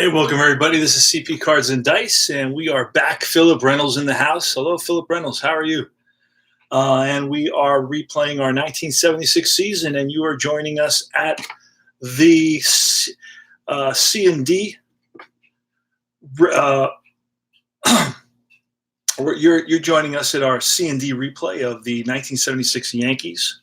Hey, welcome everybody. This is CP Cards and Dice, and we are back. Philip Reynolds in the house. Hello, Philip Reynolds. How are you? And we are replaying our 1976 season, and you are joining us at the C&D. You're joining us at our C&D replay of the 1976 Yankees.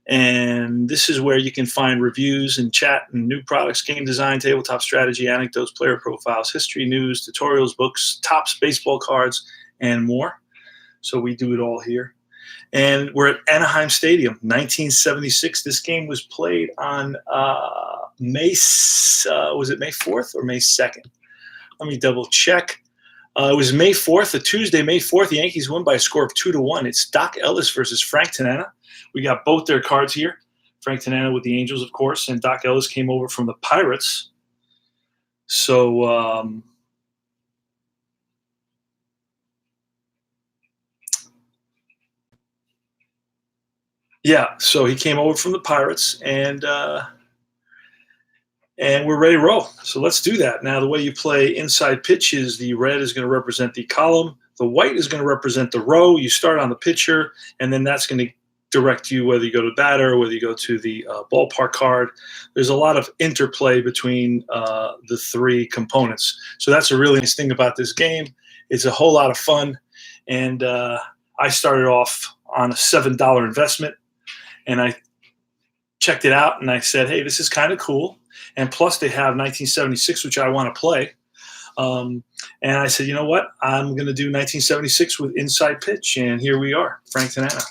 And this is where you can find reviews and chat and new products, game design, tabletop strategy, anecdotes, player profiles, history, news, tutorials, books, tops, baseball cards, and more. So we do it all here. And we're at Anaheim Stadium, 1976. This game was played on May 4th or May 2nd? Let me double check. It was May 4th, a Tuesday, May 4th. The Yankees won by a score of 2-1. It's Doc Ellis versus Frank Tanana. We got both their cards here. Frank Tanana with the Angels, of course, and Doc Ellis came over from the Pirates. So, so he came over from the Pirates, and we're ready to roll. So let's do that. Now, the way you play inside pitch is the red is going to represent the column. The white is going to represent the row. You start on the pitcher, and then that's going to direct you whether you go to batter or whether you go to the ballpark card. There's a lot of interplay between the three components. So that's a really nice thing about this game. It's a whole lot of fun. And I started off on a $7 investment, and I checked it out, and I said, hey, this is kind of cool. And plus they have 1976, which I want to play. And I said, you know what? I'm going to do 1976 with inside pitch. And here we are, Frank Tanana.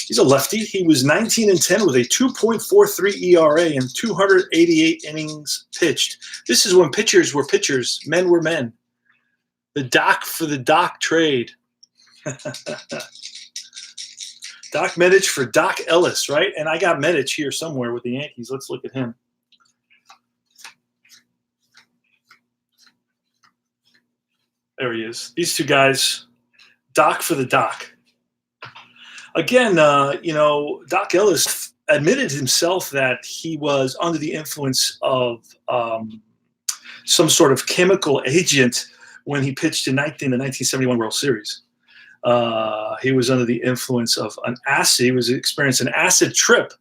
He's a lefty. He was 19-10 with a 2.43 ERA and 288 innings pitched. This is when pitchers were pitchers, men were men. The Doc for the Doc trade. Doc Medich for Doc Ellis, right? And I got Medich here somewhere with the Yankees. Let's look at him. There he is. These two guys, Doc for the Doc. Again, Doc Ellis admitted himself that he was under the influence of some sort of chemical agent when he pitched in the 1971 World Series. He was under the influence of an acid. He was experiencing an acid trip,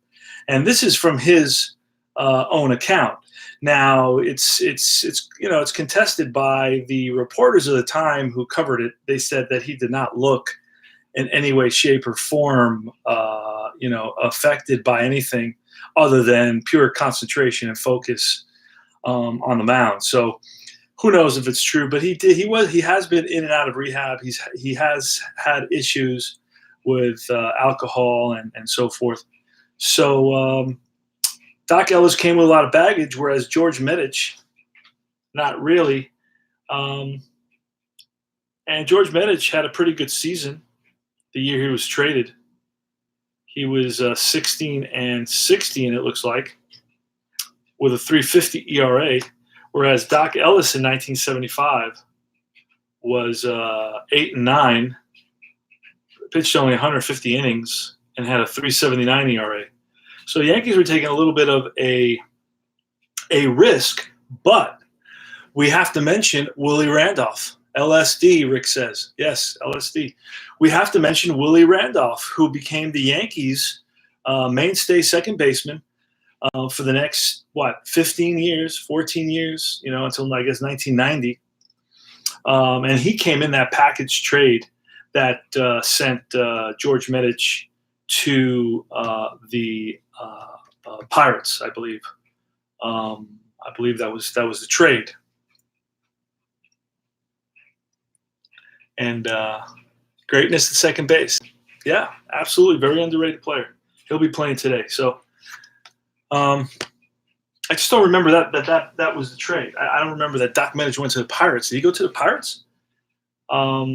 and this is from his own account. Now it's contested by the reporters of the time who covered it. They said that he did not look in any way, shape, or form, affected by anything other than pure concentration and focus on the mound. So who knows if it's true? But he has been in and out of rehab. He has had issues with alcohol and so forth. So Doc Ellis came with a lot of baggage, whereas George Medich Not really. Um, and George Medich had a pretty good season the year he was traded. He was 16 and 16, it looks like, with a 3.50 ERA, whereas Doc Ellis in 1975 was 8 and 9, pitched only 150 innings, and had a 3.79 ERA. So the Yankees were taking a little bit of a risk, but we have to mention Willie Randolph. LSD, Rick says. Yes, LSD. We have to mention Willie Randolph, who became the Yankees' mainstay second baseman for the next, 15 years, 14 years, until, I guess, 1990. And he came in that package trade that sent George Medich to the Pirates, I believe. I believe that was the trade. And greatness at second base. Yeah, absolutely. Very underrated player. He'll be playing today. So I just don't remember that was the trade. I don't remember that Doc Medich went to the Pirates. Did he go to the Pirates? Let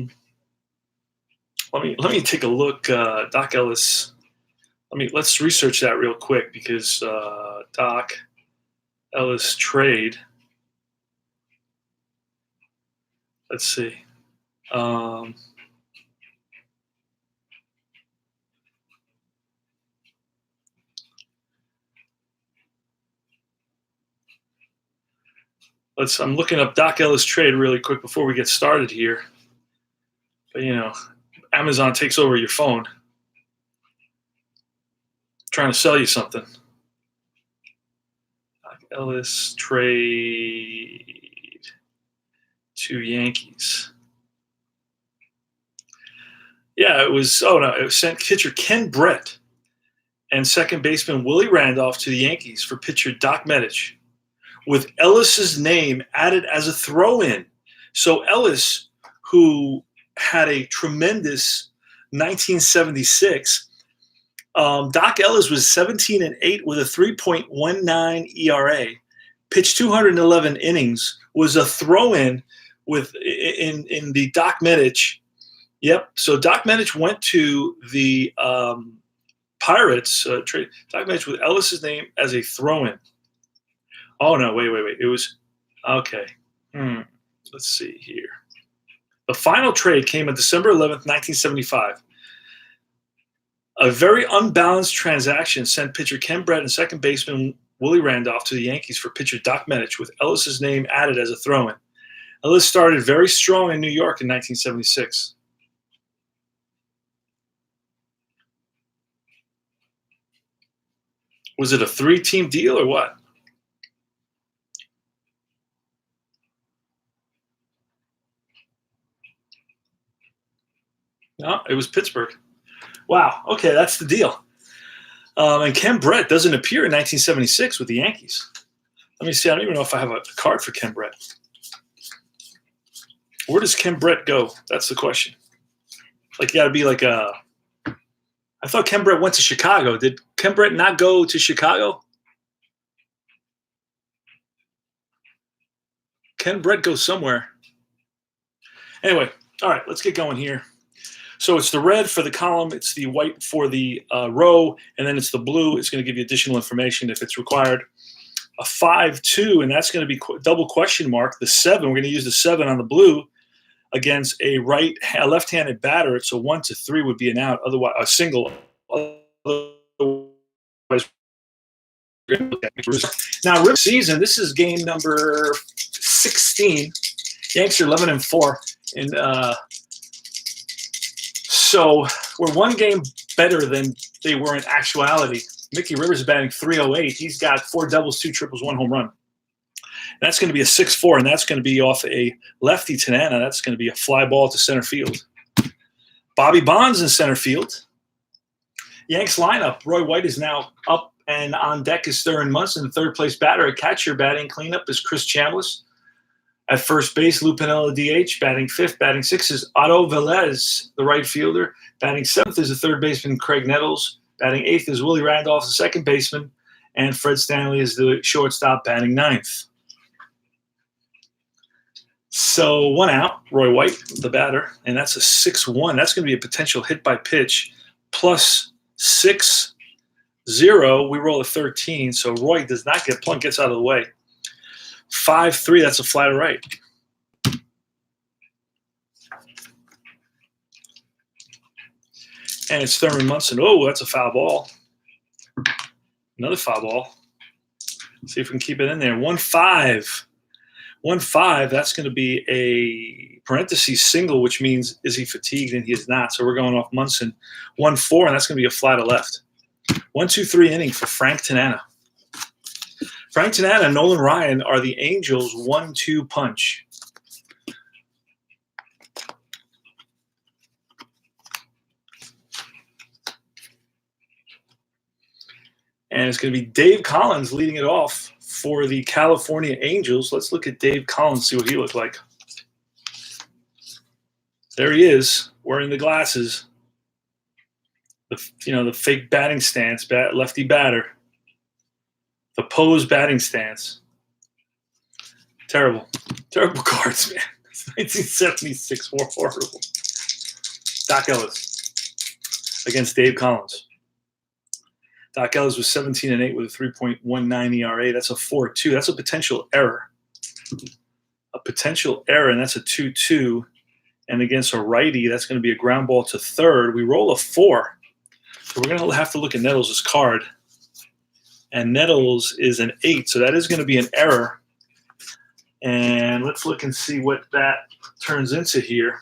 me take a look. Doc Ellis. Let's research that real quick because Doc Ellis trade. Let's see. I'm looking up Doc Ellis trade really quick before we get started here. But Amazon takes over your phone, trying to sell you something. Doc Ellis trade to Yankees. Yeah, it was. Oh no, it was sent pitcher Ken Brett and second baseman Willie Randolph to the Yankees for pitcher Doc Medich, with Ellis's name added as a throw-in. So Ellis, who had a tremendous 1976, Doc Ellis was 17 and 8 with a 3.19 ERA, pitched 211 innings, was a throw-in in the Doc Medich. Yep. So Doc Medich went to the Pirates trade. Doc Medich with Ellis's name as a throw-in. Oh no! Wait. It was okay. Let's see here. The final trade came on December 11th, 1975. A very unbalanced transaction sent pitcher Ken Brett and second baseman Willie Randolph to the Yankees for pitcher Doc Medich, with Ellis's name added as a throw-in. Ellis started very strong in New York in 1976. Was it a 3-team deal or what? No, it was Pittsburgh. Wow. Okay, that's the deal. And Ken Brett doesn't appear in 1976 with the Yankees. Let me see. I don't even know if I have a card for Ken Brett. Where does Ken Brett go? That's the question. Like, you got to be like a. I thought Ken Brett went to Chicago. Did Ken Brett not go to Chicago? Ken Brett goes somewhere. Anyway, all right, let's get going here. So it's the red for the column, it's the white for the row, and then it's the blue. It's going to give you additional information if it's required. A 5-2, and that's going to be double question mark. The 7, we're going to use the 7 on the blue against a left-handed batter. It's a 1-3 would be an out, otherwise a single. Now, Rip season. This is game number 16. Yanks are 11-4, and so we're one game better than they were in actuality. Mickey Rivers is batting .308. He's got 4 doubles, 2 triples, 1 home run. That's going to be a 6-4, and that's going to be off a lefty Tanana. That's going to be a fly ball to center field. Bobby Bonds in center field. Yanks lineup. Roy White is now up, and on deck is Theron Munson, the third-place batter. At catcher, batting cleanup is Chris Chambliss. At first base, Lou Piniella, DH. Batting fifth, batting sixth is Otto Velez, the right fielder. Batting seventh is the third baseman, Craig Nettles. Batting eighth is Willie Randolph, the second baseman. And Fred Stanley is the shortstop, batting ninth. So 1 out, Roy White, the batter, and that's a 6-1. That's going to be a potential hit by pitch plus 6-0. We roll a 13, so Roy does not get plunked, gets out of the way. 5-3, that's a fly to right. And it's Thurman Munson. Oh, that's a foul ball. Another foul ball. See if we can keep it in there. 1-5. 1-5, that's going to be a parentheses single, which means is he fatigued, and he is not. So we're going off Munson. 1-4, and that's going to be a fly to left. 1-2-3 inning for Frank Tanana. Frank Tanana and Nolan Ryan are the Angels' 1-2 punch. And it's going to be Dave Collins leading it off for the California Angels. Let's look at Dave Collins, see what he looked like. There he is, wearing the glasses. The fake batting stance, lefty batter. The pose batting stance. Terrible. Terrible cards, man. 1976, horrible. Doc Ellis against Dave Collins. Doc Ellis was 17-8 with a 3.19 ERA. That's a 4.2. That's a potential error. A potential error, and that's a 2-2. And against a righty, that's going to be a ground ball to third. We roll a 4. So we're going to have to look at Nettles' card. And Nettles is an 8, so that is going to be an error. And let's look and see what that turns into here.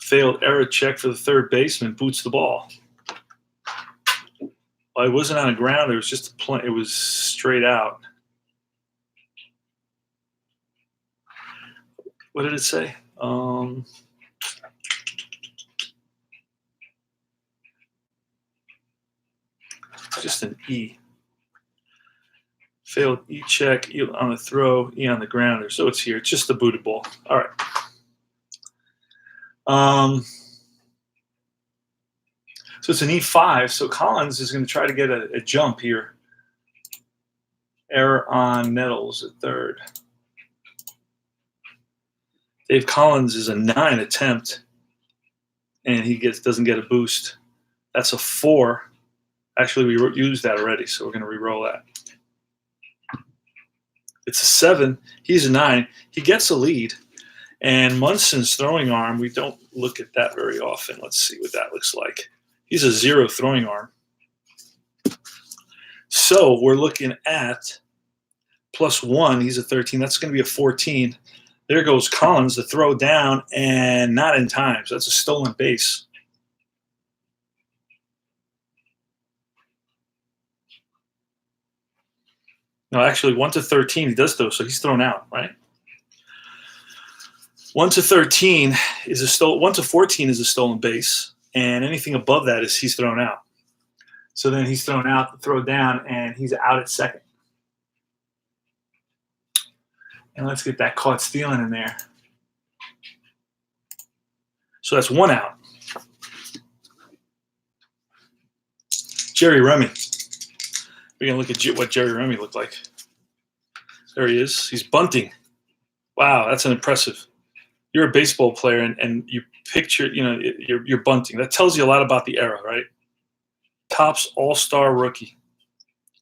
Failed error check for the third baseman, boots the ball. Well, it wasn't on the ground. It was just it was straight out. What did it say? Just an E. Failed E check, E on the throw, E on the grounder. So it's here. It's just the booted ball. All right. So it's an E5. So Collins is going to try to get a jump here. Error on Nettles at third. Dave Collins is a 9 attempt, and he doesn't get a boost. That's a 4. Actually, we used that already, so we're going to re-roll that. It's a 7. He's a 9. He gets a lead. And Munson's throwing arm, we don't look at that very often. Let's see what that looks like. He's a 0 throwing arm. So we're looking at +1. He's a 13. That's going to be a 14. There goes Collins, the throw down, and not in time. So that's a stolen base. No, actually, 1-13, he does throw, so he's thrown out, right? 1-13 is 1-14 is a stolen base, and anything above that is he's thrown out. So then he's thrown out, the throw down, and he's out at second. And let's get that caught stealing in there. So that's 1 out. Jerry Remy. We're going to look at what Jerry Remy looked like. There he is. He's bunting. Wow, that's an impressive. You're a baseball player, and you picture, you're bunting. That tells you a lot about the era, right? Topps All-Star rookie.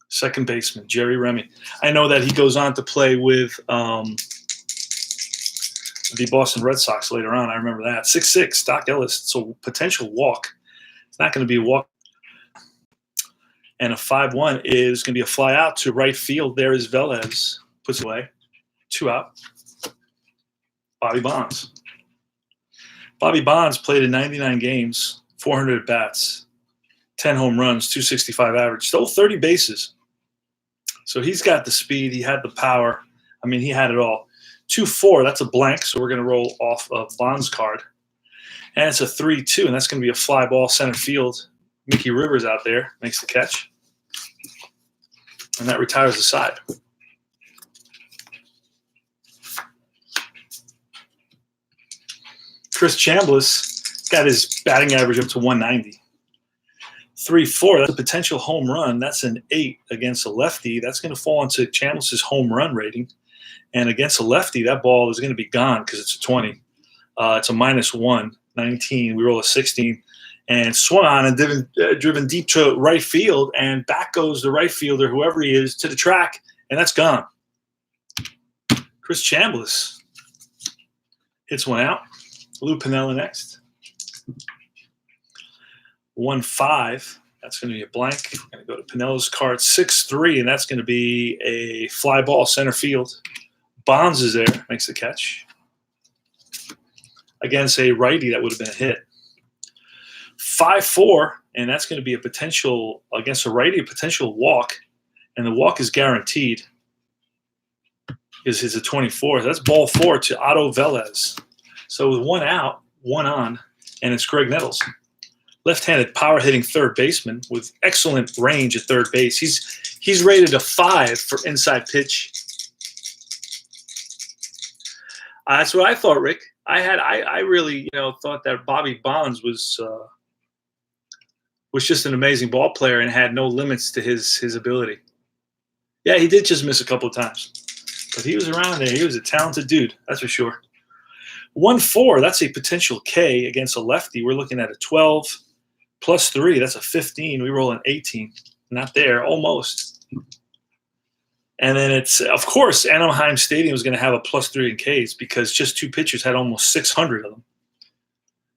Second baseman, Jerry Remy. I know that he goes on to play with the Boston Red Sox later on. I remember that. 6'6", Doc Ellis. So potential walk. It's not going to be a walk. And a 5-1 is going to be a fly out to right field. There is Velez. Puts away. 2 out. Bobby Bonds. Bobby Bonds played in 99 games, 400 at-bats, 10 home runs, 265 average. Stole 30 bases. So he's got the speed. He had the power. I mean, he had it all. 2-4, that's a blank, so we're going to roll off of Bonds' card. And it's a 3-2, and that's going to be a fly ball center field. Mickey Rivers out there makes the catch. And that retires the side. Chris Chambliss got his batting average up to 190. 3-4. That's a potential home run. That's an 8 against a lefty. That's going to fall into Chambliss's home run rating. And against a lefty, that ball is going to be gone because it's a 20. It's a -1, 19. We roll a 16. And swung on and driven deep to right field. And back goes the right fielder, whoever he is, to the track. And that's gone. Chris Chambliss hits one out. Lou Piniella next. 1-5. That's going to be a blank. We're going to go to Pinella's card. 6-3, and that's going to be a fly ball center field. Bonds is there, makes the catch. Against a righty, that would have been a hit. 5-4, and that's going to be a potential, against a righty, a potential walk. And the walk is guaranteed because it's a 24. That's ball 4 to Otto Velez. So with one out, one on, and it's Greg Nettles. Left-handed power-hitting third baseman with excellent range at third base. He's rated a 5 for inside pitch. That's what I thought, Rick. I really thought that Bobby Bonds was just an amazing ball player and had no limits to his ability. Yeah, he did just miss a couple of times, but he was around there. He was a talented dude, that's for sure. 1-4, that's a potential K against a lefty. We're looking at a 12 plus 3. That's a 15. We roll an 18. Not there, almost. And then it's, of course, Anaheim Stadium is going to have a +3 in Ks because just 2 pitchers had almost 600 of them.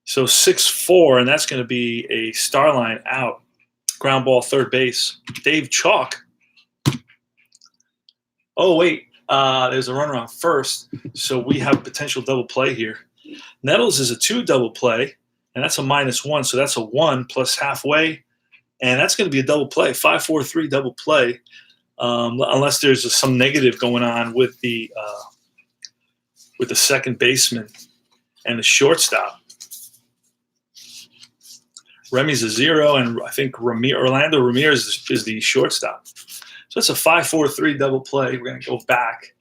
So 6-4, and that's going to be a star line out. Ground ball third base. Dave Chalk. Oh, wait. There's a runner on first, so we have potential double play here. Nettles is a 2 double play, and that's a -1, so that's a 1 plus halfway, and that's going to be a double play, 5-4-3 double play, unless there's some negative going on with the second baseman and the shortstop. Remy's a 0, and I think Orlando Ramirez is the shortstop. So it's a 5-4-3 double play. We're going to go back.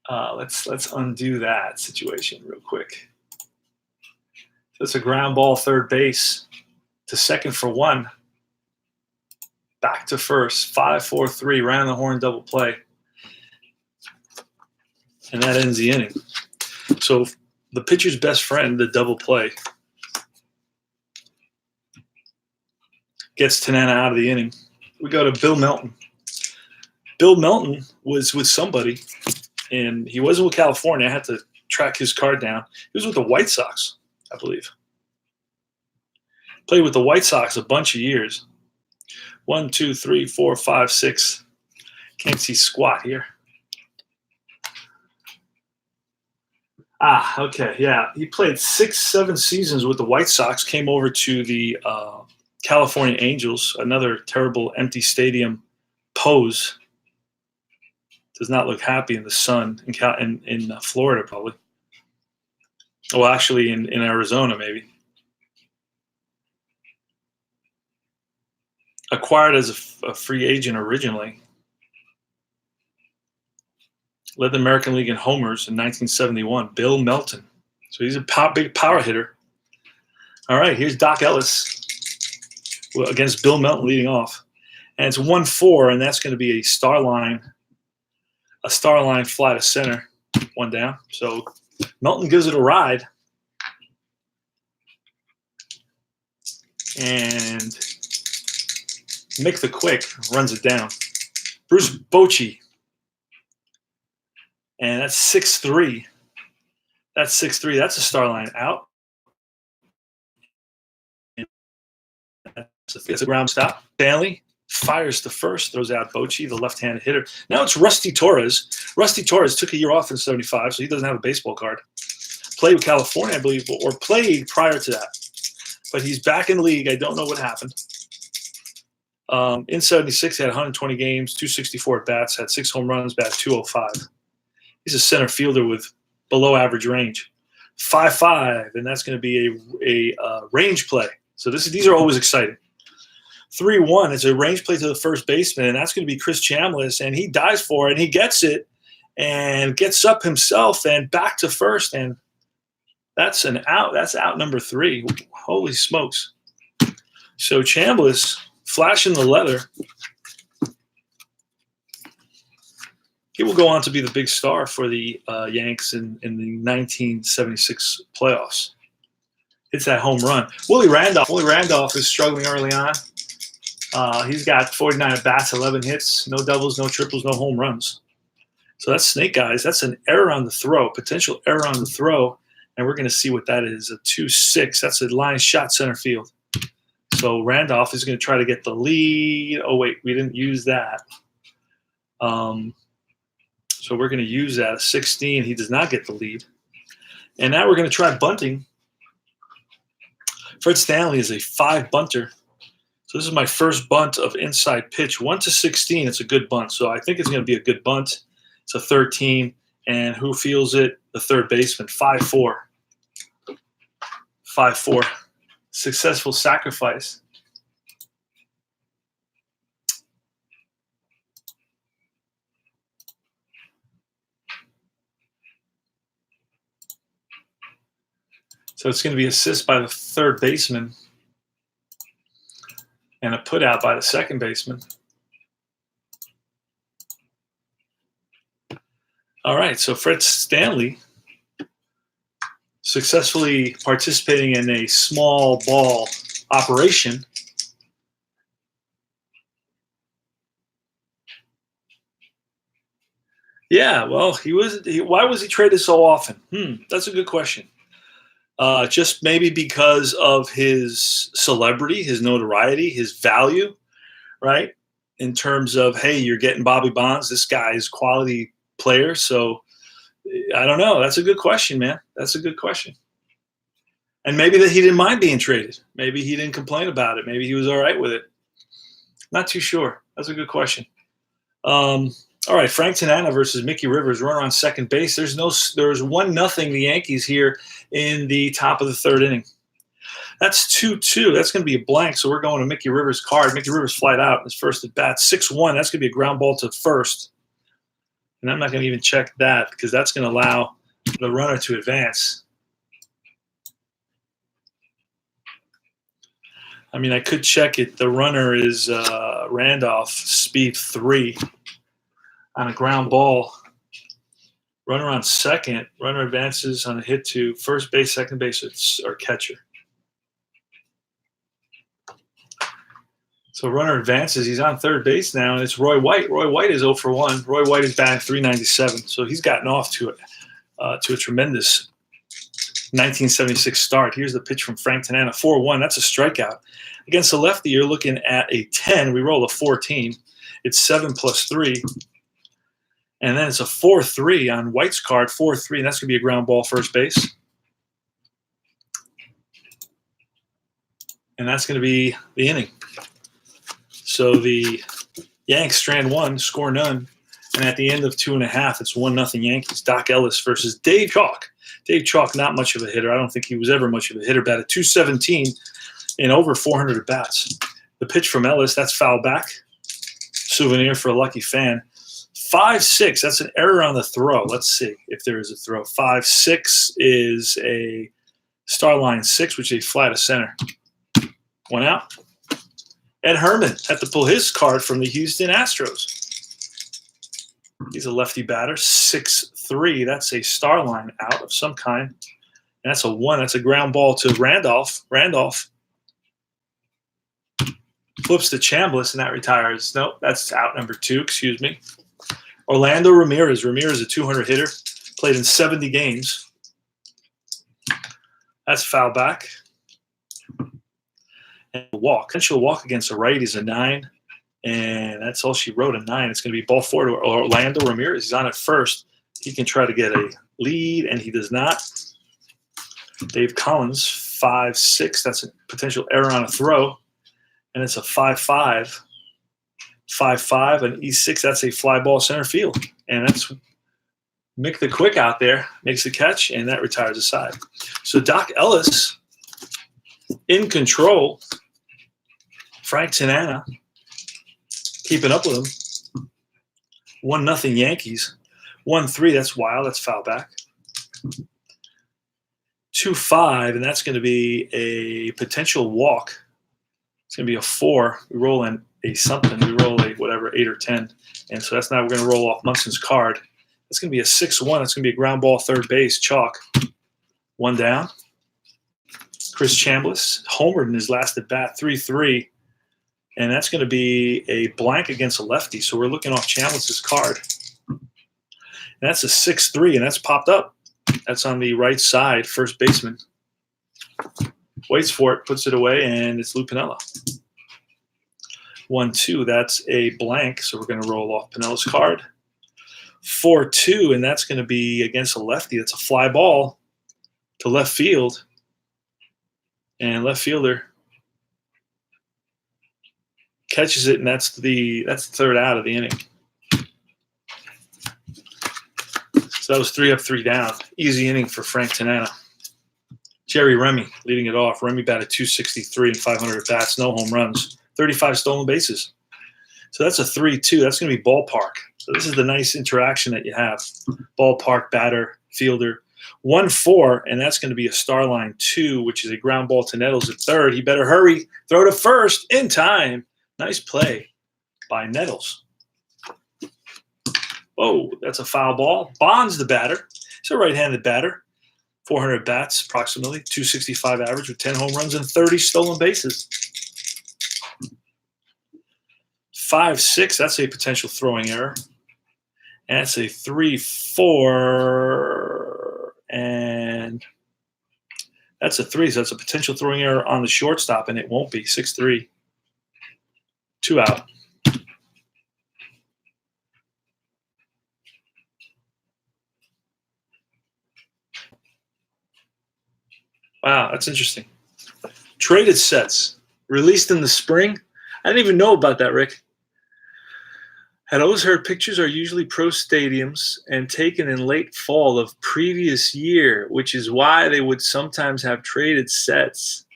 Let's undo that situation real quick. So it's a ground ball third base to second for 1. Back to first. 5-4-3 round the horn double play. And that ends the inning. So the pitcher's best friend, the double play, gets Tanana out of the inning. We go to Bill Melton. Bill Melton was with somebody, and he wasn't with California. I had to track his card down. He was with the White Sox, I believe. Played with the White Sox a bunch of years. 1, 2, 3, 4, 5, 6. Can't see squat here. Okay, yeah. He played 6, 7 seasons with the White Sox, came over to the California Angels, another terrible empty stadium pose. Does not look happy in the sun in Florida, probably. Well, actually in Arizona, maybe. Acquired as a free agent originally. Led the American League in homers in 1971. Bill Melton. So he's a big power hitter. All right, here's Doc Ellis against Bill Melton leading off. And it's 1-4, and that's going to be a star line fly to center, 1 down. So Melton gives it a ride. And Mick the Quick runs it down. Bruce Bochy. And that's 6-3. That's 6-3. That's a star line out. It's a ground stop. Stanley fires to first, throws out Bochy, the left-handed hitter. Now it's Rusty Torres. Rusty Torres took a year off in 75, so he doesn't have a baseball card. Played with California, I believe, or played prior to that. But he's back in the league. I don't know what happened. In 76, he had 120 games, 264 at-bats, had 6 home runs, batted .205. He's a center fielder with below-average range. 5-5, and that's going to be a range play. So these are always exciting. 3-1, it's a range play to the first baseman, and that's going to be Chris Chambliss, and he dives for it, and he gets it, and gets up himself, and back to first, and That's an out. That's out number 3. Holy smokes. So Chambliss flashing the leather. He will go on to be the big star for the Yanks in the 1976 playoffs. Hits that home run. Willie Randolph. Willie Randolph is struggling early on. He's got 49 at bats, 11 hits, no doubles, no triples, no home runs. So that's Snake Eyes. That's an error on the throw, potential error on the throw, and we're going to see what that is. A 2-6. That's a line shot center field. So Randolph is going to try to get the lead. Oh wait, we didn't use that. So we're going to use that. A 16. He does not get the lead. And now we're going to try bunting. Fred Stanley is a 5 bunter. So this is my first bunt of inside pitch. 1-16. It's a good bunt. So I think it's going to be a good bunt. It's a 13. And who feels it? The third baseman. 5-4. 5-4. Successful sacrifice. So it's going to be assist by the third baseman and a put out by the second baseman. All right, so Fred Stanley successfully participating in a small ball operation. Yeah, well, why was he traded so often? That's a good question. Just maybe because of his celebrity, his notoriety, his value, right? In terms of, hey, you're getting Bobby Bonds. This guy is a quality player. So I don't know. That's a good question, man. That's a good question. And maybe that he didn't mind being traded. Maybe he didn't complain about it. Maybe he was all right with it. Not too sure. That's a good question. All right, Frank Tanana versus Mickey Rivers, runner on second base. There's 1-0 the Yankees here in the top of the third inning. That's 2-2. That's going to be a blank, so we're going to Mickey Rivers' card. Mickey Rivers flied out in his first at bat. 6-1. That's going to be a ground ball to first. And I'm not going to even check that because that's going to allow the runner to advance. I mean, I could check it. The runner is Randolph, speed 3. On a ground ball, runner on second, runner advances on a hit to first base, second base, or catcher. So runner advances. He's on third base now, and it's Roy White. Roy White is 0 for 1. Roy White is batting .397, so he's gotten off to a tremendous 1976 start. Here's the pitch from Frank Tanana, 4-1. That's a strikeout. Against the lefty, you're looking at a 10. We roll a 14. It's 7 plus 3. And then it's a 4-3 on White's card, 4-3, and that's going to be a ground ball first base. And that's going to be the inning. So the Yanks strand 1, score none. And at the end of 2.5, it's 1-0 Yankees. Doc Ellis versus Dave Chalk. Dave Chalk, not much of a hitter. I don't think he was ever much of a hitter. Batted .217 in over 400 at bats. The pitch from Ellis, that's foul back. Souvenir for a lucky fan. 5-6, that's an error on the throw. Let's see if there is a throw. 5-6 is a star line 6, which is a fly to center. One out. Ed Herman had to pull his card from the Houston Astros. He's a lefty batter. 6-3, that's a star line out of some kind. And that's a 1. That's a ground ball to Randolph. Randolph flips to Chambliss, and that retires. Nope, that's out number 2, excuse me. Orlando Ramirez. Ramirez, a 200 hitter, played in 70 games. That's foul back. And a walk. Potential walk against a righty is a 9. And that's all she wrote, a 9. It's going to be ball 4 to Orlando Ramirez. He's on at first. He can try to get a lead, and he does not. Dave Collins, 5-6. That's a potential error on a throw. And it's a 5-5. 5-5, an E6, that's a fly ball center field. And that's Mick the Quick out there, makes the catch, and that retires aside. So Doc Ellis in control. Frank Tanana keeping up with him. 1-0 Yankees. 1-3, that's wild, that's foul back. 2-5, and that's going to be a potential walk. It's going to be a 4. We roll in a something. We roll a whatever, 8 or 10. And so that's now we're going to roll off Munson's card. It's going to be a 6-1. It's going to be a ground ball third base, chalk. 1 down. Chris Chambliss homered in his last at bat, 3-3. And that's going to be a blank against a lefty. So we're looking off Chambliss's card. And that's a 6-3, and that's popped up. That's on the right side, first baseman. Waits for it, puts it away, and it's Lou Piniella. 1-2, that's a blank, so we're going to roll off Pinella's card. 4-2, and that's going to be against a lefty. That's a fly ball to left field. And left fielder catches it, and that's the third out of the inning. So that was 3 up, 3 down. Easy inning for Frank Tanana. Jerry Remy leading it off. Remy batted .263 and 500 at bats, no home runs, 35 stolen bases. So that's a 3-2. That's going to be ballpark. So this is the nice interaction that you have. Ballpark, batter, fielder. 1-4, and that's going to be a Starline 2, which is a ground ball to Nettles at third. He better hurry. Throw to first in time. Nice play by Nettles. Oh, that's a foul ball. Bonds the batter. He's a right-handed batter. 400 bats, approximately. .265 average with 10 home runs and 30 stolen bases. 5-6, that's a potential throwing error. And that's a 3-4, and that's a 3, so that's a potential throwing error on the shortstop, and it won't be. 6-3. 2 out. Wow, that's interesting. Traded sets released in the spring. I didn't even know about that, Rick. Had always heard pictures are usually pro stadiums and taken in late fall of previous year, which is why they would sometimes have traded sets.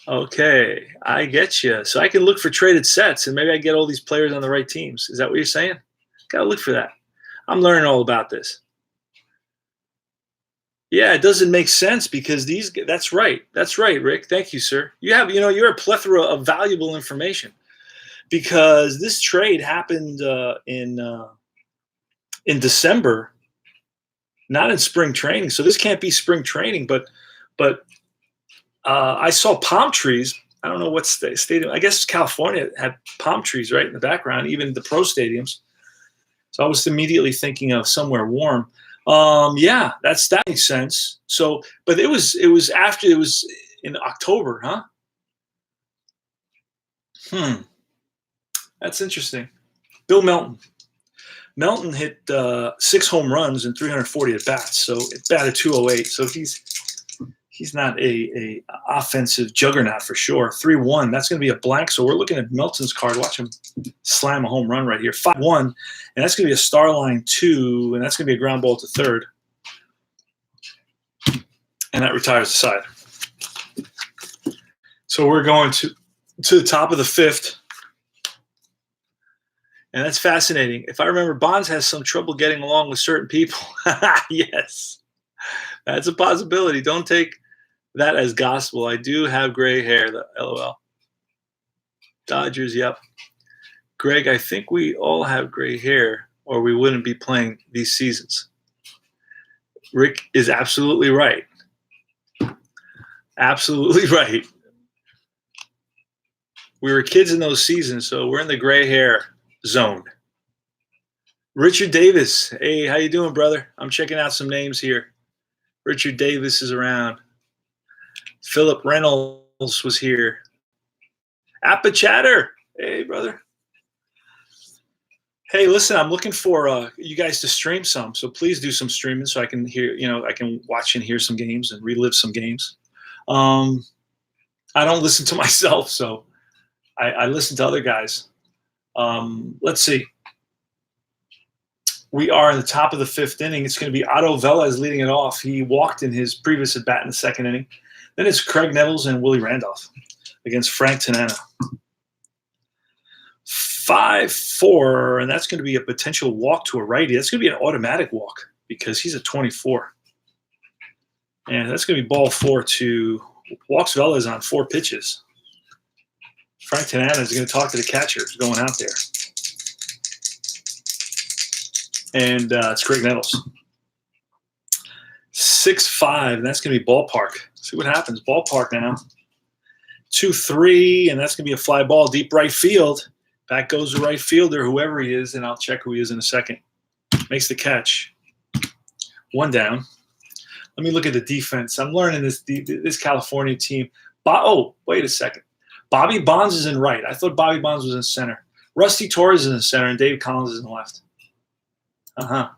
Okay, I get you. So I can look for traded sets, and maybe I get all these players on the right teams. Is that what you're saying? Gotta look for that. I'm learning all about this. Yeah, it doesn't make sense because that's right. That's right, Rick. Thank you, sir. You're a plethora of valuable information because this trade happened in December, not in spring training. So this can't be spring training, but I saw palm trees. I don't know what stadium. I guess California had palm trees right in the background, even the pro stadiums. So I was immediately thinking of somewhere warm. Yeah, that makes sense. So, but it was in October, huh? That's interesting. Bill Melton. Melton hit 6 home runs and 340 at bats. So it batted .208. So he's not a offensive juggernaut for sure. 3-1. That's going to be a blank. So we're looking at Melton's card. Watch him slam a home run right here. 5-1. And that's going to be a Starline 2. And that's going to be a ground ball to third. And that retires the side. So we're going to the top of the 5th. And that's fascinating. If I remember, Bonds has some trouble getting along with certain people. Yes. That's a possibility. Don't take that as gospel. I do have gray hair, LOL. Dodgers, yep. Greg, I think we all have gray hair or we wouldn't be playing these seasons. Rick is absolutely right. Absolutely right. We were kids in those seasons, so we're in the gray hair zone. Richard Davis. Hey, how you doing, brother? I'm checking out some names here. Richard Davis is around. Philip Reynolds was here. Appa Chatter. Hey, brother. Hey, listen, I'm looking for you guys to stream some, so please do some streaming so I can hear, I can watch and hear some games and relive some games. I don't listen to myself, so I listen to other guys. Let's see. We are in the top of the 5th inning. It's going to be Otto Velez leading it off. He walked in his previous at bat in the 2nd inning. Then it's Craig Nettles and Willie Randolph against Frank Tanana. 5-4, and that's going to be a potential walk to a righty. That's going to be an automatic walk because he's a 24. And that's going to be ball 4 to Walks Velez on 4 pitches. Frank Tanana is going to talk to the catcher going out there. And it's Greg Nettles. 6-5, and that's going to be ballpark. See what happens. Ballpark now. 2-3, and that's going to be a fly ball deep right field. Back goes the right fielder, whoever he is, and I'll check who he is in a second. Makes the catch. 1 down. Let me look at the defense. I'm learning this California team. Oh, wait a second. Bobby Bonds is in right. I thought Bobby Bonds was in center. Rusty Torres is in center, and Dave Collins is in left. All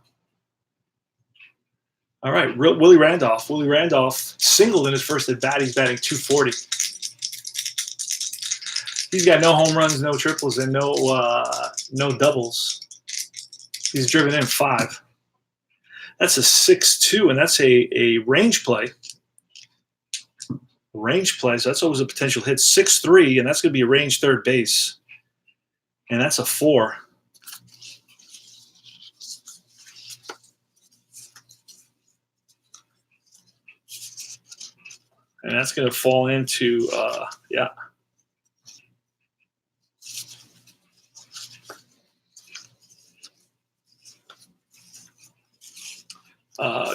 right, Willie Randolph. Willie Randolph singled in his first at bat. He's batting 240. He's got no home runs, no triples, and no doubles. He's driven in 5. That's a 6-2, and that's a range play. Range play, so that's always a potential hit. 6-3, and that's going to be a range third base. And that's a 4. And that's going to fall into,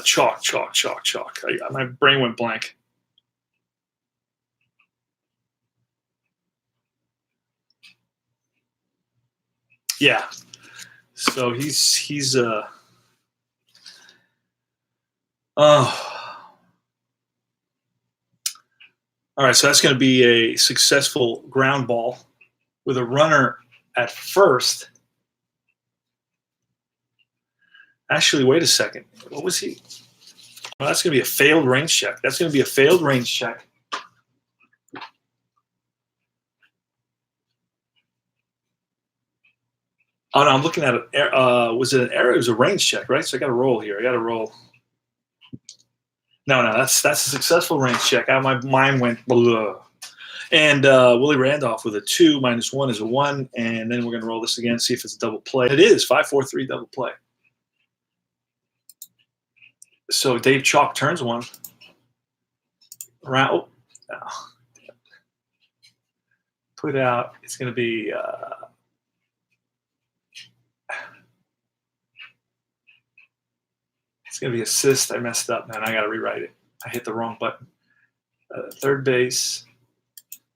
chalk. My brain went blank. Yeah. So he's all right, so that's going to be a successful ground ball with a runner at first. Actually, wait a second. What was he? Well, that's going to be a failed range check. That's going to be a failed range check. Oh, no, I'm looking at it. Was it an error? It was a range check, right? So I got to roll here. I got to roll. No, that's a successful range check. My mind went blah. And Willie Randolph with a 2 minus 1 is a 1. And then we're going to roll this again, see if it's a double play. It is 5-4-3 double play. So Dave Chalk turns 1. Around. Put out. It's going to be. It's going to be assist. I messed up, man. I got to rewrite it. I hit the wrong button. Third base.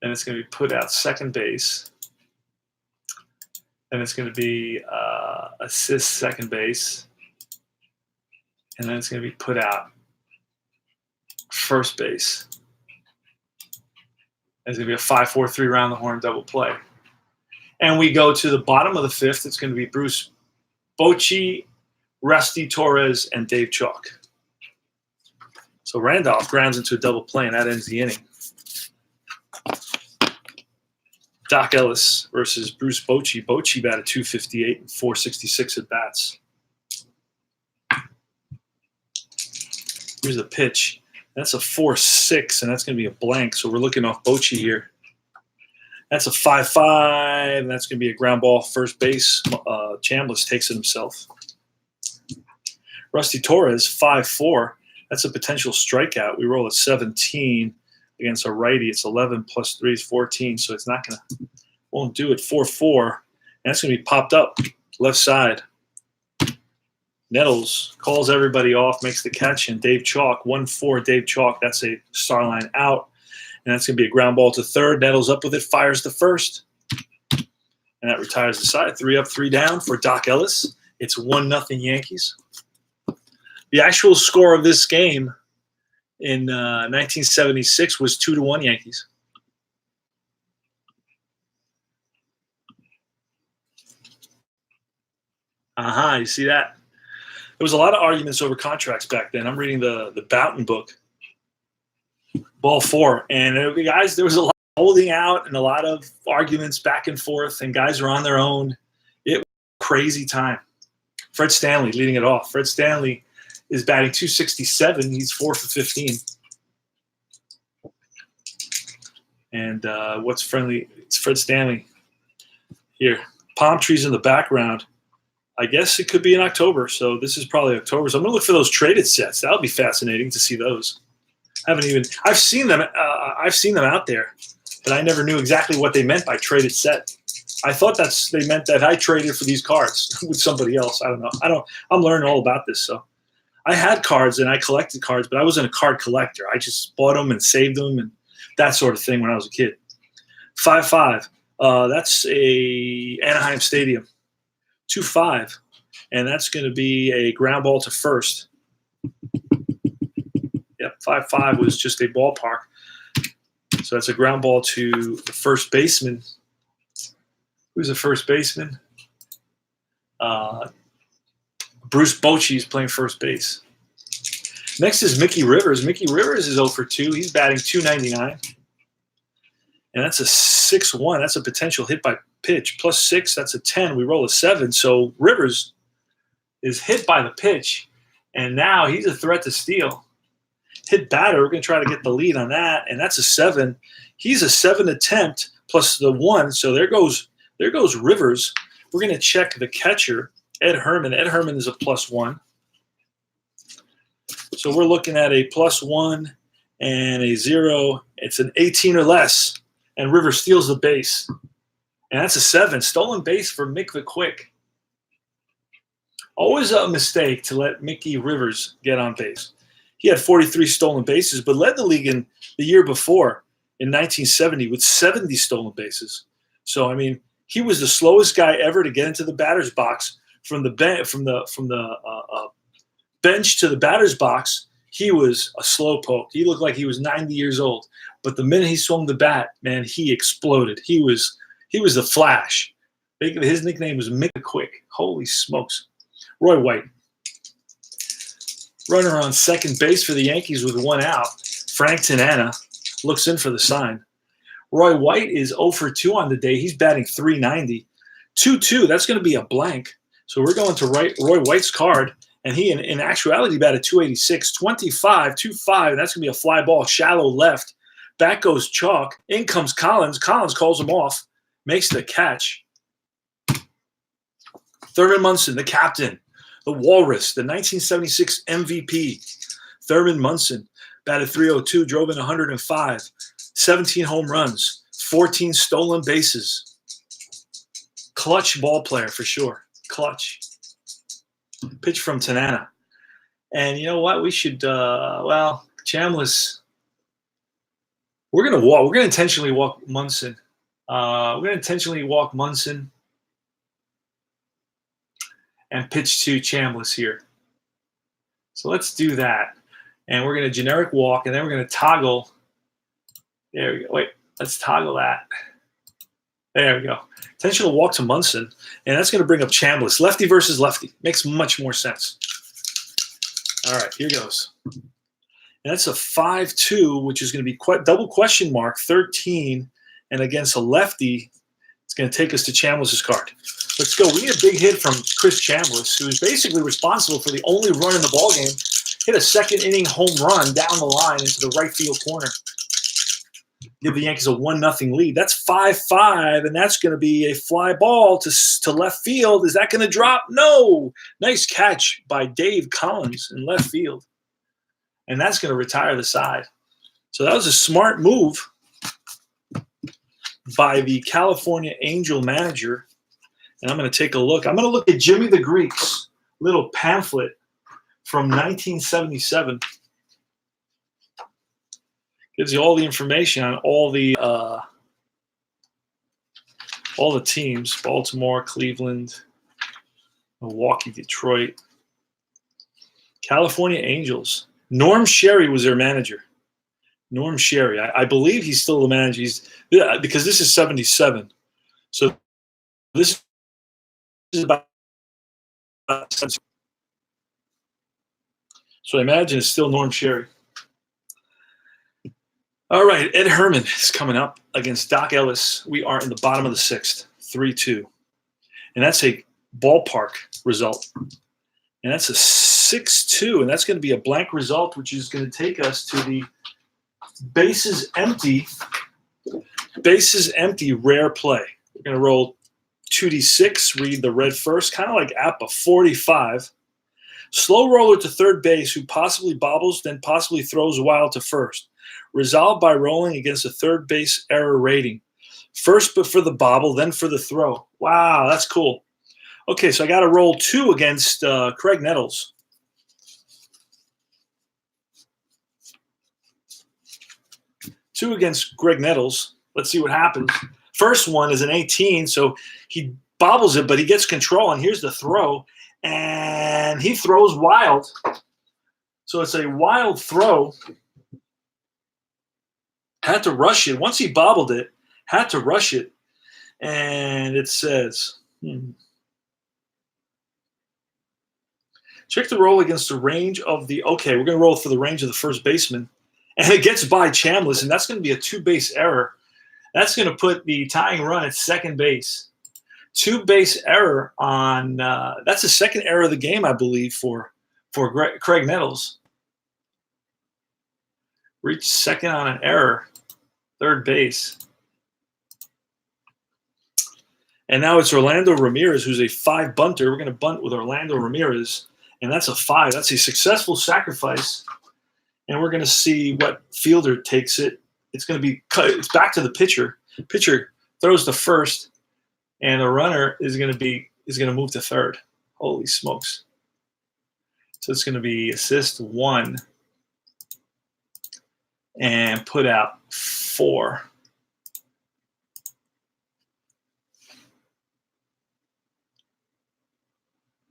Then it's going to be put out second base. Then it's going to be assist second base. And then it's going to be put out first base. It's going to be a 5-4-3 round the horn double play. And we go to the bottom of the 5th. It's going to be Bruce Bochy, Rusty Torres, and Dave Chalk. So Randolph grounds into a double play, and that ends the inning. Doc Ellis versus Bruce Bochy. Bochy batted .258 and .466 at bats. Here's the pitch. That's a 4-6, and that's going to be a blank. So we're looking off Bochy here. That's a 5-5, and that's going to be a ground ball first base. Chambliss takes it himself. Rusty Torres, 5-4. That's a potential strikeout. We roll a 17 against a righty. It's 11 plus 3 is 14, so it's not going to – won't do it. 4-4, and that's going to be popped up left side. Nettles calls everybody off, makes the catch, and Dave Chalk, 1-4, Dave Chalk. That's a star line out, and that's going to be a ground ball to third. Nettles up with it, fires to first, and that retires the side. 3 up, 3 down for Doc Ellis. It's 1-0 Yankees. The actual score of this game in 1976 was 2-1 Yankees. You see that? There was a lot of arguments over contracts back then. I'm reading the Boughton book, Ball 4, and there was a lot of holding out and a lot of arguments back and forth, and guys were on their own. It was a crazy time. Fred Stanley leading it off. Fred Stanley is batting .267. He's 4 for 15. And what's friendly? It's Fred Stanley here. Palm trees in the background. I guess it could be in October, so this is probably October. So I'm going to look for those traded sets. That'll be fascinating to see those. Haven't even. I've seen them. I've seen them out there, but I never knew exactly what they meant by traded set. I thought they meant that I traded for these cards with somebody else. I don't know. I'm learning all about this. So I had cards and I collected cards, but I wasn't a card collector. I just bought them and saved them and that sort of thing when I was a kid. 5-5. That's a Anaheim Stadium. 2-5, and that's going to be a ground ball to first. Yep, 5-5 was just a ballpark. So that's a ground ball to the first baseman. Who's the first baseman? Bruce Bochy is playing first base. Next is Mickey Rivers. Mickey Rivers is 0 for 2. He's batting .299. And that's a 6-1. That's a potential hit by pitch. +6, that's a 10. We roll a 7. So Rivers is hit by the pitch, and now he's a threat to steal. Hit batter, we're going to try to get the lead on that, and that's a 7. He's a 7 attempt plus the 1. So there goes Rivers. We're going to check the catcher, Ed Herman. Ed Herman is a +1. So we're looking at a +1 and a 0. It's an 18 or less, and Rivers steals the base. And that's a 7. Stolen base for Mick the Quick. Always a mistake to let Mickey Rivers get on base. He had 43 stolen bases, but led the league in the year before in 1970 with 70 stolen bases. So, I mean, he was the slowest guy ever to get into the batter's box from the bench to the batter's box. He was a slowpoke. He looked like he was 90 years old. But the minute he swung the bat, man, he exploded. He was the Flash. His nickname was Mick the Quick. Holy smokes. Roy White. Runner on second base for the Yankees with 1 out. Frank Tanana looks in for the sign. Roy White is 0 for 2 on the day. He's batting .390. 2-2, that's going to be a blank. So we're going to Roy White's card, and he, in actuality, batted .286. 25, 2-5, and that's going to be a fly ball, shallow left. Back goes Chalk. In comes Collins. Collins calls him off, makes the catch. Thurman Munson, the captain, the Walrus, the 1976 MVP. Thurman Munson batted .302, drove in 105, 17 home runs, 14 stolen bases. Clutch ball player for sure. Clutch. Pitch from Tanana. And you know what? We should, Chambliss. We're going to walk. We're going to intentionally walk Munson. And pitch to Chambliss here. So let's do that. And we're going to generic walk, and then we're going to toggle. There we go. Wait, let's toggle that. There we go. Intentional walk to Munson, and that's going to bring up Chambliss. Lefty versus lefty. Makes much more sense. All right, here goes. And that's a 5-2, which is going to be double question mark, 13, and against a lefty, it's going to take us to Chambliss's card. Let's go. We need a big hit from Chris Chambliss, who is basically responsible for the only run in the ballgame. Hit a second-inning home run down the line into the right field corner. Give the Yankees a 1-0 lead. That's 5-5, and that's going to be a fly ball to left field. Is that going to drop? No. Nice catch by Dave Collins in left field. And that's going to retire the side. So that was a smart move by the California Angel manager. And I'm going to take a look. I'm going to look at Jimmy the Greek's little pamphlet from 1977. Gives you all the information on all the teams: Baltimore, Cleveland, Milwaukee, Detroit, California Angels. Norm Sherry was their manager. Norm Sherry. I believe he's still the manager. Because this is 77. So this is about. So I imagine it's still Norm Sherry. All right, Ed Herman is coming up against Doc Ellis. We are in the bottom of the 6th, 3-2. And that's a ballpark result. And that's a 6-2, and that's going to be a blank result, which is going to take us to the bases empty rare play. We're going to roll 2d6, read the red first, kind of like APA 45. Slow roller to third base who possibly bobbles, then possibly throws wild to first. Resolved by rolling against a third base error rating. First but for the bobble, then for the throw. Wow, that's cool. Okay, so I got to roll 2 against Craig Nettles. Two against Greg Nettles. Let's see what happens. First one is an 18, so he bobbles it, but he gets control, and here's the throw, and he throws wild. So it's a wild throw. Had to rush it. Once he bobbled it, had to rush it, and it says, check the roll against the range of the, okay, we're going to roll for the range of the first baseman, and it gets by Chambliss, and that's going to be a 2-base error. That's going to put the tying run at second base. 2-base error on that's the second error of the game, I believe, for Craig Nettles. Reached second on an error, third base. And now it's Orlando Ramirez, who's a 5 bunter. We're going to bunt with Orlando Ramirez, and that's a 5. That's a successful sacrifice. And we're going to see what fielder takes it. It's going to be it's back to the pitcher. Pitcher throws to first, and the runner is going to move to third. Holy smokes! So it's going to be assist 1 and put out 4.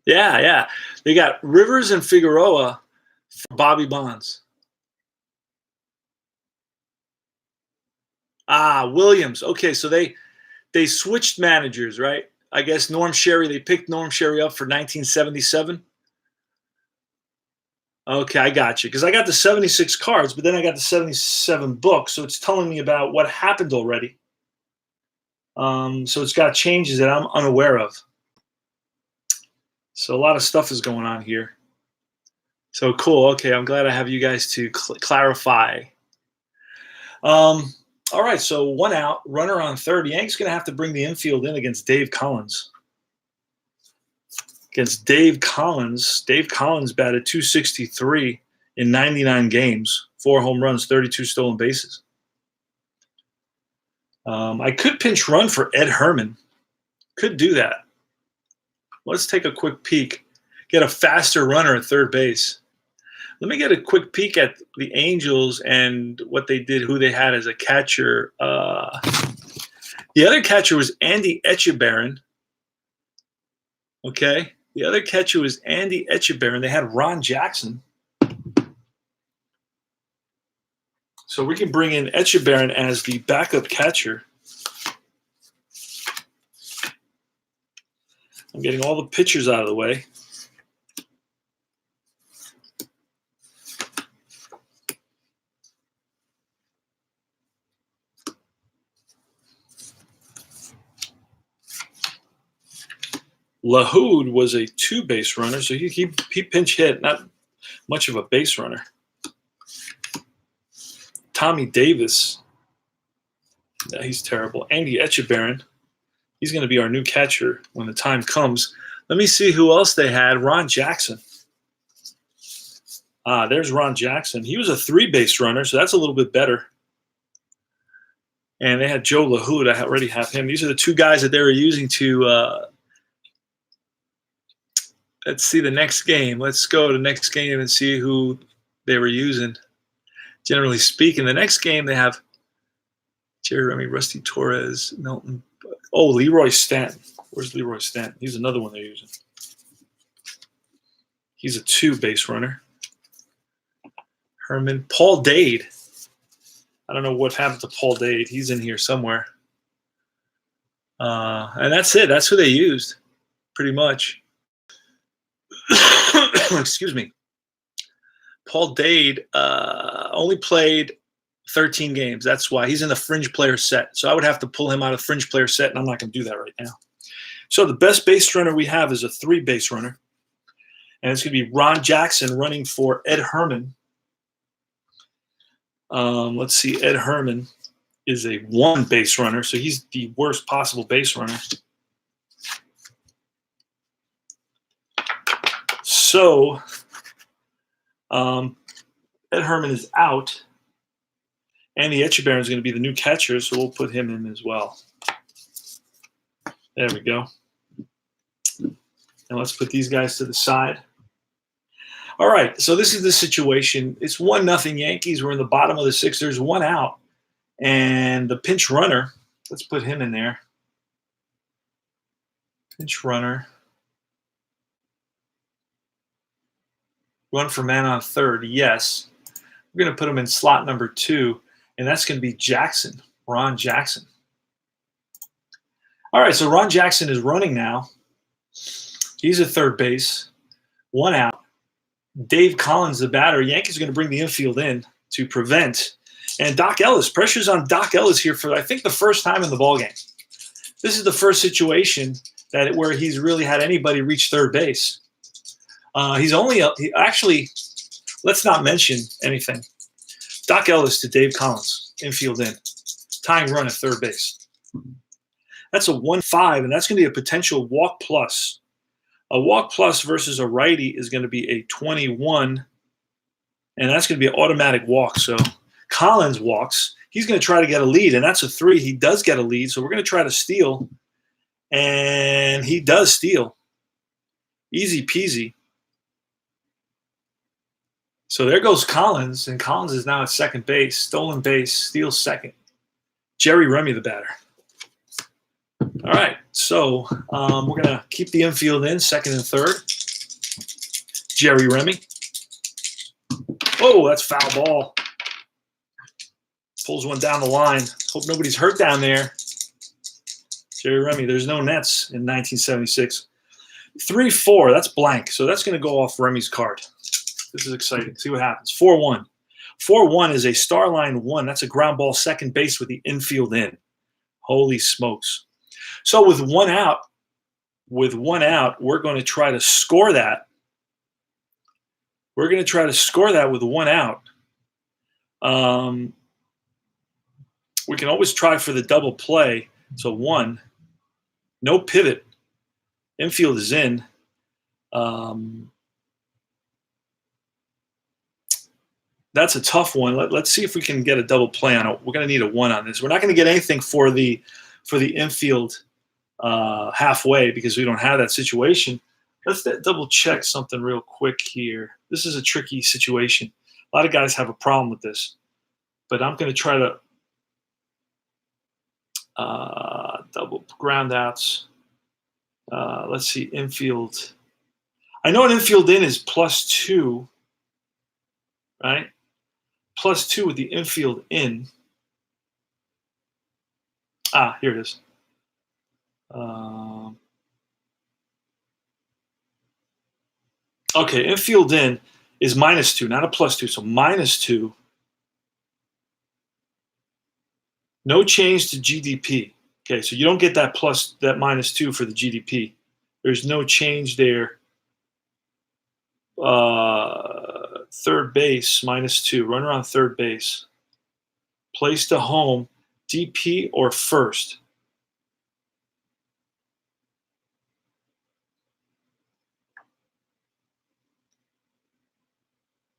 Yeah. They got Rivers and Figueroa for Bobby Bonds. Williams. Okay, so they switched managers, right? I guess Norm Sherry, they picked Norm Sherry up for 1977. Okay, I got you. Because I got the 76 cards, but then I got the 77 books, so it's telling me about what happened already. So it's got changes that I'm unaware of. So a lot of stuff is going on here. So cool. Okay, I'm glad I have you guys to clarify. All right, so 1 out, runner on third. Yankees going to have to bring the infield in against Dave Collins. Dave Collins batted .263 in 99 games, 4 home runs, 32 stolen bases. I could pinch run for Ed Herman. Could do that. Let's take a quick peek. Get a faster runner at third base. Let me get a quick peek at the Angels and what they did, who they had as a catcher. The other catcher was Andy Etchebarren. Okay. The other catcher was Andy Etchebarren. They had Ron Jackson. So we can bring in Etchebarren as the backup catcher. I'm getting all the pitchers out of the way. LaHood was a 2-base runner, so he pinch hit, not much of a base runner. Tommy Davis, yeah, he's terrible. Andy Etchebarren, he's going to be our new catcher when the time comes. Let me see who else they had. Ron Jackson. There's Ron Jackson. He was a 3-base runner, so that's a little bit better. And they had Joe LaHood. I already have him. These are the 2 guys that they were using to let's see the next game. Let's go to the next game and see who they were using. Generally speaking, the next game they have Jerry Remy, Rusty Torres, Milton. Oh, Leroy Stanton. Where's Leroy Stanton? He's another one they're using. He's a 2-base runner. Herman. Paul Dade. I don't know what happened to Paul Dade. He's in here somewhere. And that's it. That's who they used, pretty much. Excuse me. Paul Dade only played 13 games. That's why he's in the fringe player set. So I would have to pull him out of fringe player set, and I'm not going to do that right now. So the best base runner we have is a 3-base runner. And it's going to be Ron Jackson running for Ed Herman. Let's see. Ed Herman is a 1-base runner, so he's the worst possible base runner. So Ed Herman is out. Andy Etchebarren is going to be the new catcher, so we'll put him in as well. There we go. And let's put these guys to the side. All right, so this is the situation. It's 1-0 Yankees. We're in the bottom of the sixth. There's one out. And the pinch runner, let's put him in there. Pinch runner. Run for man on third, yes. We're going to put him in slot number 2, and that's going to be Jackson, Ron Jackson. All right, so Ron Jackson is running now. He's at third base. One out. Dave Collins, the batter. Yankees are going to bring the infield in to prevent. And Doc Ellis, pressure's on Doc Ellis here for, I think, the first time in the ballgame. This is the first situation where he's really had anybody reach third base. Actually, let's not mention anything. Doc Ellis to Dave Collins, infield in. Tying run at third base. That's a 1-5, and that's going to be a potential walk plus. A walk plus versus a righty is going to be a 21, and that's going to be an automatic walk. So Collins walks. He's going to try to get a lead, and that's a 3. He does get a lead, so we're going to try to steal, and he does steal. Easy peasy. So there goes Collins, and Collins is now at second base. Stolen base, steals second. Jerry Remy, the batter. All right, so we're going to keep the infield in, second and third. Jerry Remy. Oh, that's foul ball. Pulls one down the line. Hope nobody's hurt down there. Jerry Remy, there's no Nets in 1976. 3-4, that's blank. So that's going to go off Remy's card. This is exciting. See what happens. 4-1. 4-1 is a star line 1. That's a ground ball second base with the infield in. Holy smokes. So with one out, we're going to try to score that. We're going to try to score that with one out. We can always try for the double play. So 1, no pivot. Infield is in. That's a tough one. Let's see if we can get a double play on it. We're going to need a 1 on this. We're not going to get anything for the infield halfway because we don't have that situation. Let's double check something real quick here. This is a tricky situation. A lot of guys have a problem with this, but I'm going to try to double ground outs. Let's see, infield. I know an infield in is +2, right? +2 with the infield in. Here it is. Okay, infield in is -2, not a +2, so -2. No change to GDP. Okay, so you don't get that -2 for the GDP. There's no change there. Third base, -2. Runner on third base. Place to home, DP or first.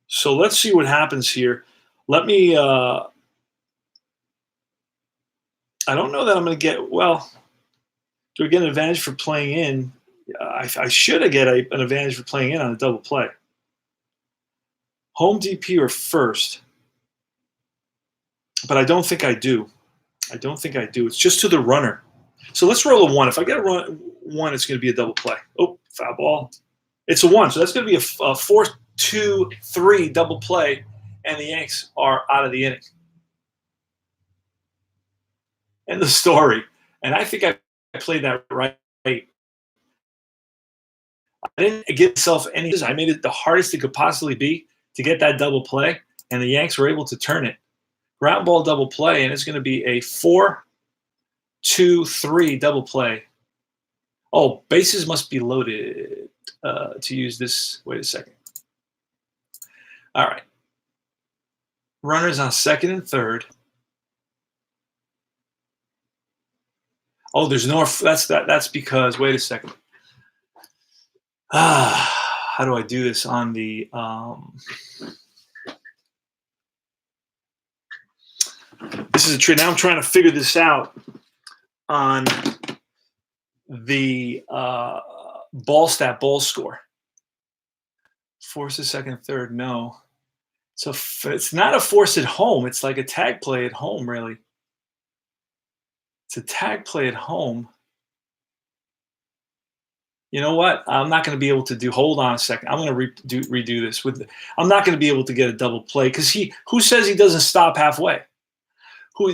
So let's see what happens here. Let me, I don't know that I'm going to get, well, do I get an advantage for playing in? I should get an advantage for playing in on a double play. Home DP or first. But I don't think I do. It's just to the runner. So let's roll a 1. If I get a 1, it's going to be a double play. Oh, foul ball. It's a 1. So that's going to be a 4-2-3 double play, and the Yanks are out of the inning. End the story. And I think I played that right. I didn't give myself any. I made it the hardest it could possibly be to get that double play, and the Yanks were able to turn it. Ground ball double play, and it's going to be a 4-2-3 double play. Oh, bases must be loaded to use this. Wait a second. All right. Runners on second and third. Oh, there's no. That's because. Wait a second. how do I do this on the this is a trick. Now I'm trying to figure this out on the ball score. Force a second, third, no. So it's not a force at home. It's like a tag play at home, really. It's a tag play at home. You know what? I'm not going to be able to do. Hold on a second. I'm going to redo this. I'm not going to be able to get a double play because who says he doesn't stop halfway?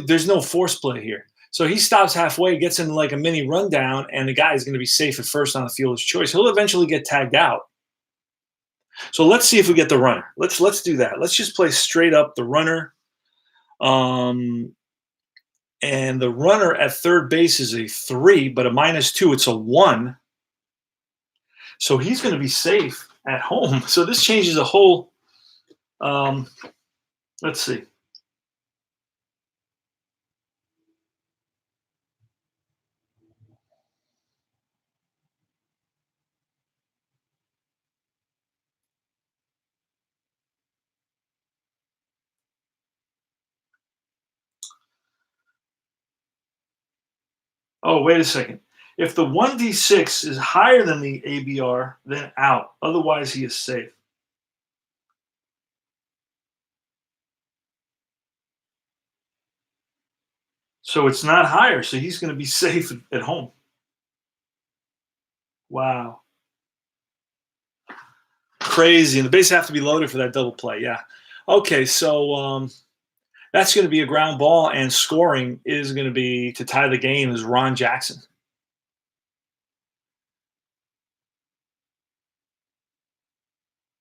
There's no force play here. So he stops halfway, gets in like a mini rundown, and the guy is going to be safe at first on the fielder's choice. He'll eventually get tagged out. So let's see if we get the runner. Let's do that. Let's just play straight up the runner. And the runner at third base is a 3, but a -2, it's a 1. So he's going to be safe at home. So this changes the whole. Let's see. Oh, wait a second. If the 1d6 is higher than the ABR, then out. Otherwise, he is safe. So it's not higher. So he's going to be safe at home. Wow. Crazy. And the bases have to be loaded for that double play. Yeah. Okay. So that's going to be a ground ball, and scoring is going to be to tie the game is Ron Jackson.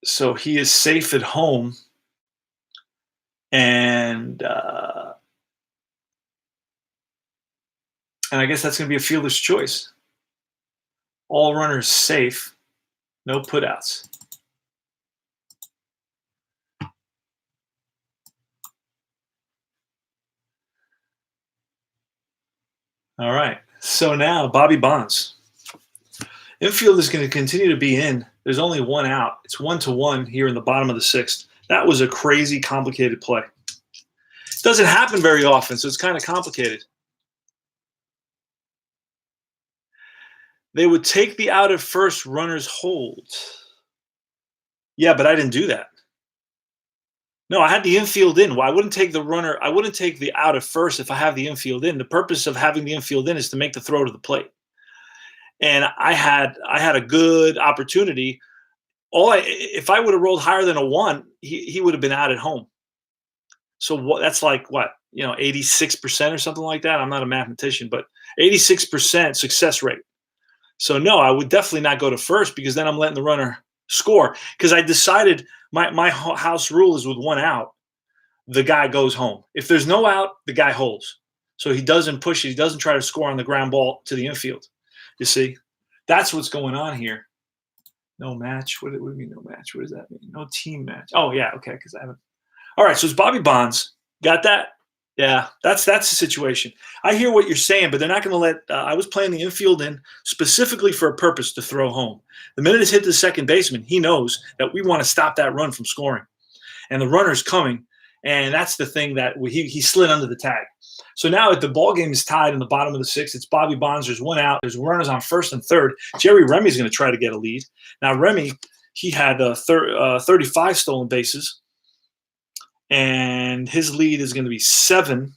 So he is safe at home, and I guess that's going to be a fielder's choice. All runners safe, no putouts. All right. So now Bobby Bonds. Infield is going to continue to be in. There's only one out. It's 1-1 here in the bottom of the 6th. That was a crazy, complicated play. It doesn't happen very often, so it's kind of complicated. They would take the out at first, runners hold. Yeah, but I didn't do that. No, I had the infield in. Well, I wouldn't take the runner. I wouldn't take the out at first if I have the infield in. The purpose of having the infield in is to make the throw to the plate. And I had a good opportunity. If I would have rolled higher than a 1, he would have been out at home. So that's like what, 86% or something like that. I'm not a mathematician, but 86% success rate. So no, I would definitely not go to first because then I'm letting the runner score. Because I decided my house rule is with 1 out, the guy goes home. If there's no out, the guy holds. So he doesn't push it. He doesn't try to score on the ground ball to the infield. You see, that's what's going on here. No match. What do you mean no match? What does that mean? No team match. Oh yeah, okay. Because I haven't. All right, so it's Bobby Bonds. Got that? Yeah, that's the situation. I hear what you're saying, but they're not going to let. I was playing the infield in specifically for a purpose to throw home. The minute it's hit the second baseman, he knows that we want to stop that run from scoring, and the runner's coming, and that's the thing that he slid under the tag. So now if the ball game is tied in the bottom of the 6th, it's Bobby Bonds. There's 1 out. There's runners on first and third. Jerry Remy's going to try to get a lead. Now Remy, he had 35 stolen bases. And his lead is going to be 7,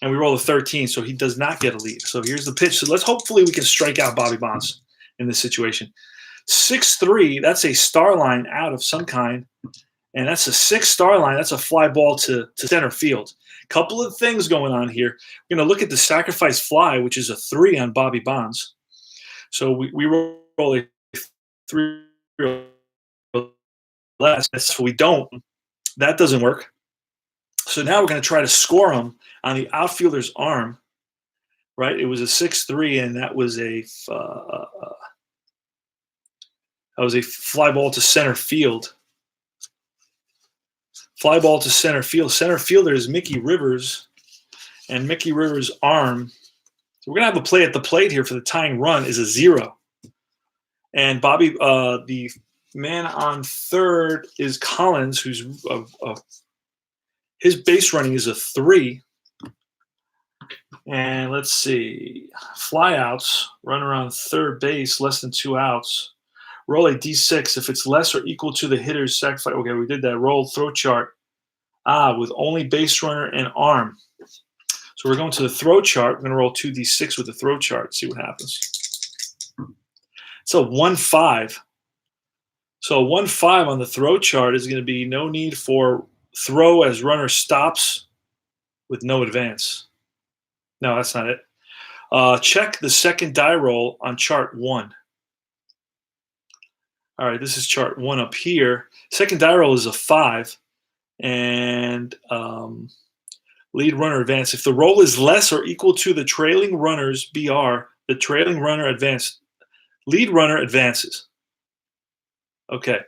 and we roll a 13, so he does not get a lead. So here's the pitch. So hopefully we can strike out Bobby Bonds in this situation. 6-3, that's a star line out of some kind, and that's a 6 star line. That's a fly ball to center field. Couple of things going on here. We're going to look at the sacrifice fly, which is a 3 on Bobby Bonds. So we roll a 3 less. So we don't. That doesn't work. So now we're going to try to score him on the outfielder's arm, right? It was a 6-3, and that was a fly ball to center field. Fly ball to center field. Center fielder is Mickey Rivers, and Mickey Rivers' arm. So we're going to have a play at the plate here for the tying run is a 0. And Bobby, the man on third is Collins, who's his base running is a 3. And let's see, flyouts, runner on third base, less than 2 outs. Roll a d6 if it's less or equal to the hitter's sacrifice. Okay, we did that. Roll throw chart. With only base runner and arm. So we're going to the throw chart. We're going to roll 2d6 with the throw chart, see what happens. So 1-5. So 1-5 on the throw chart is going to be no need for throw as runner stops with no advance. No, that's not it. Check the second die roll on chart 1. All right, this is chart 1 up here. Second die roll is a 5. And lead runner advance. If the roll is less or equal to the trailing runner's BR, the trailing runner advances. Lead runner advances. Okay.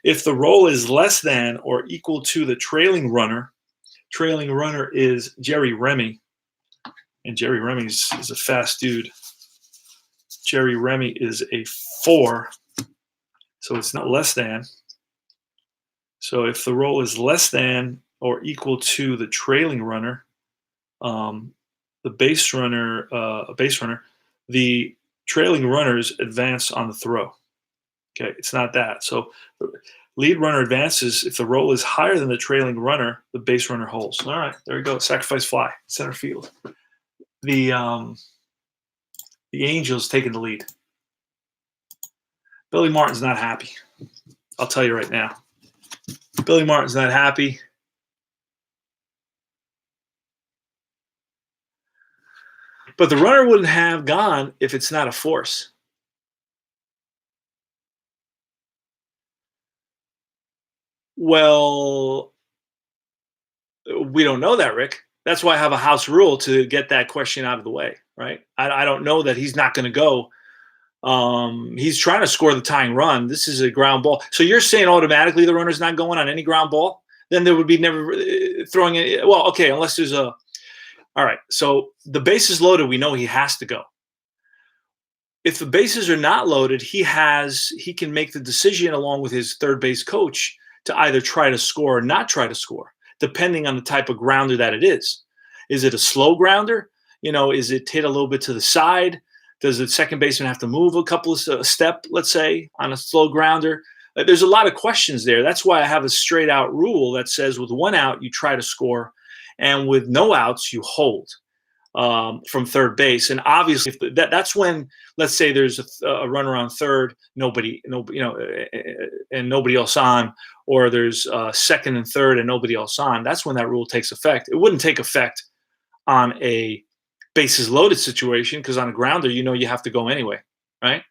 If the roll is less than or equal to the trailing runner is Jerry Remy. And Jerry Remy is a fast dude. Jerry Remy is a 4. So it's not less than. So if the roll is less than or equal to the trailing runner, the base runner, the trailing runners advance on the throw. Okay, it's not that. So lead runner advances. If the roll is higher than the trailing runner, the base runner holds. All right, there we go. Sacrifice fly, center field. The Angels taking the lead. Billy Martin's not happy. I'll tell you right now. Billy Martin's not happy. But the runner wouldn't have gone if it's not a force. Well, we don't know that, Rick. That's why I have a house rule to get that question out of the way, right? I don't know that he's not going to go. He's trying to score the tying run. This is a ground ball. So you're saying automatically the runner's not going on any ground ball? Then there would be never throwing it. Well, okay, unless there's a. All right. So the bases loaded, we know he has to go. If the bases are not loaded, he can make the decision along with his third base coach to either try to score or not try to score, depending on the type of grounder that it is. Is it a slow grounder? Is it hit a little bit to the side? Does the second baseman have to move a step, let's say, on a slow grounder? There's a lot of questions there. That's why I have a straight out rule that says with 1 out, you try to score, and with no outs, you hold from third base. And obviously, that's when, let's say there's a runner on third, nobody, and nobody else on, or there's second and third and nobody else on. That's when that rule takes effect. It wouldn't take effect on a bases loaded situation because on a grounder, you have to go anyway, right?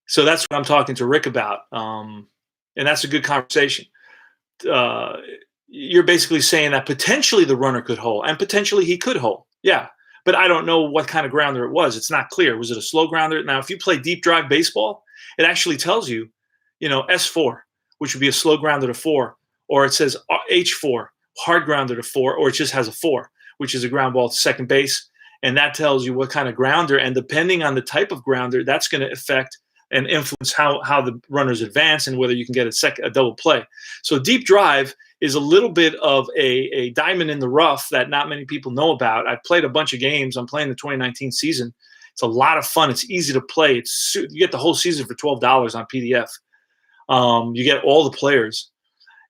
So that's what I'm talking to Rick about, and that's a good conversation. You're basically saying that potentially the runner could hold, and potentially he could hold. Yeah, but I don't know what kind of grounder it was. It's not clear. Was it a slow grounder? Now, if you play deep drive baseball, it actually tells you, S4, which would be a slow grounder to 4, or it says H4, hard grounder to 4, or it just has a 4, which is a ground ball to second base, and that tells you what kind of grounder. And depending on the type of grounder, that's going to affect and influence how the runners advance and whether you can get a double play. So deep drive is a little bit of a diamond in the rough that not many people know about. I've played a bunch of games. I'm playing the 2019 season. It's a lot of fun. It's easy to play. You get the whole season for $12 on PDF. You get all the players,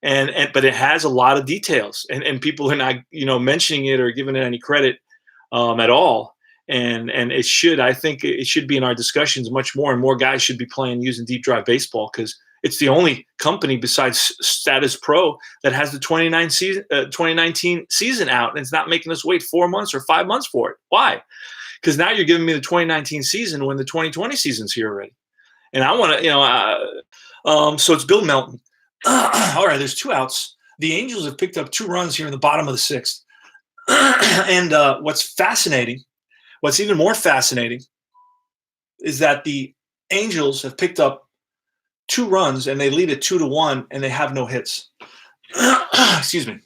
but it has a lot of details, and people are not mentioning it or giving it any credit at all. And I think it should be in our discussions much more, and more guys should be playing using deep drive baseball because it's the only company besides Status Pro that has the 2019 season out, and it's not making us wait 4 months or 5 months for it. Why? Because now you're giving me the 2019 season when the 2020 season's here already, and I want to, so it's Bill Melton. All right, there's 2 outs. The Angels have picked up 2 runs here in the bottom of the 6th, and what's even more fascinating is that the Angels have picked up 2 runs and they lead it 2-1 and they have no hits. Excuse me.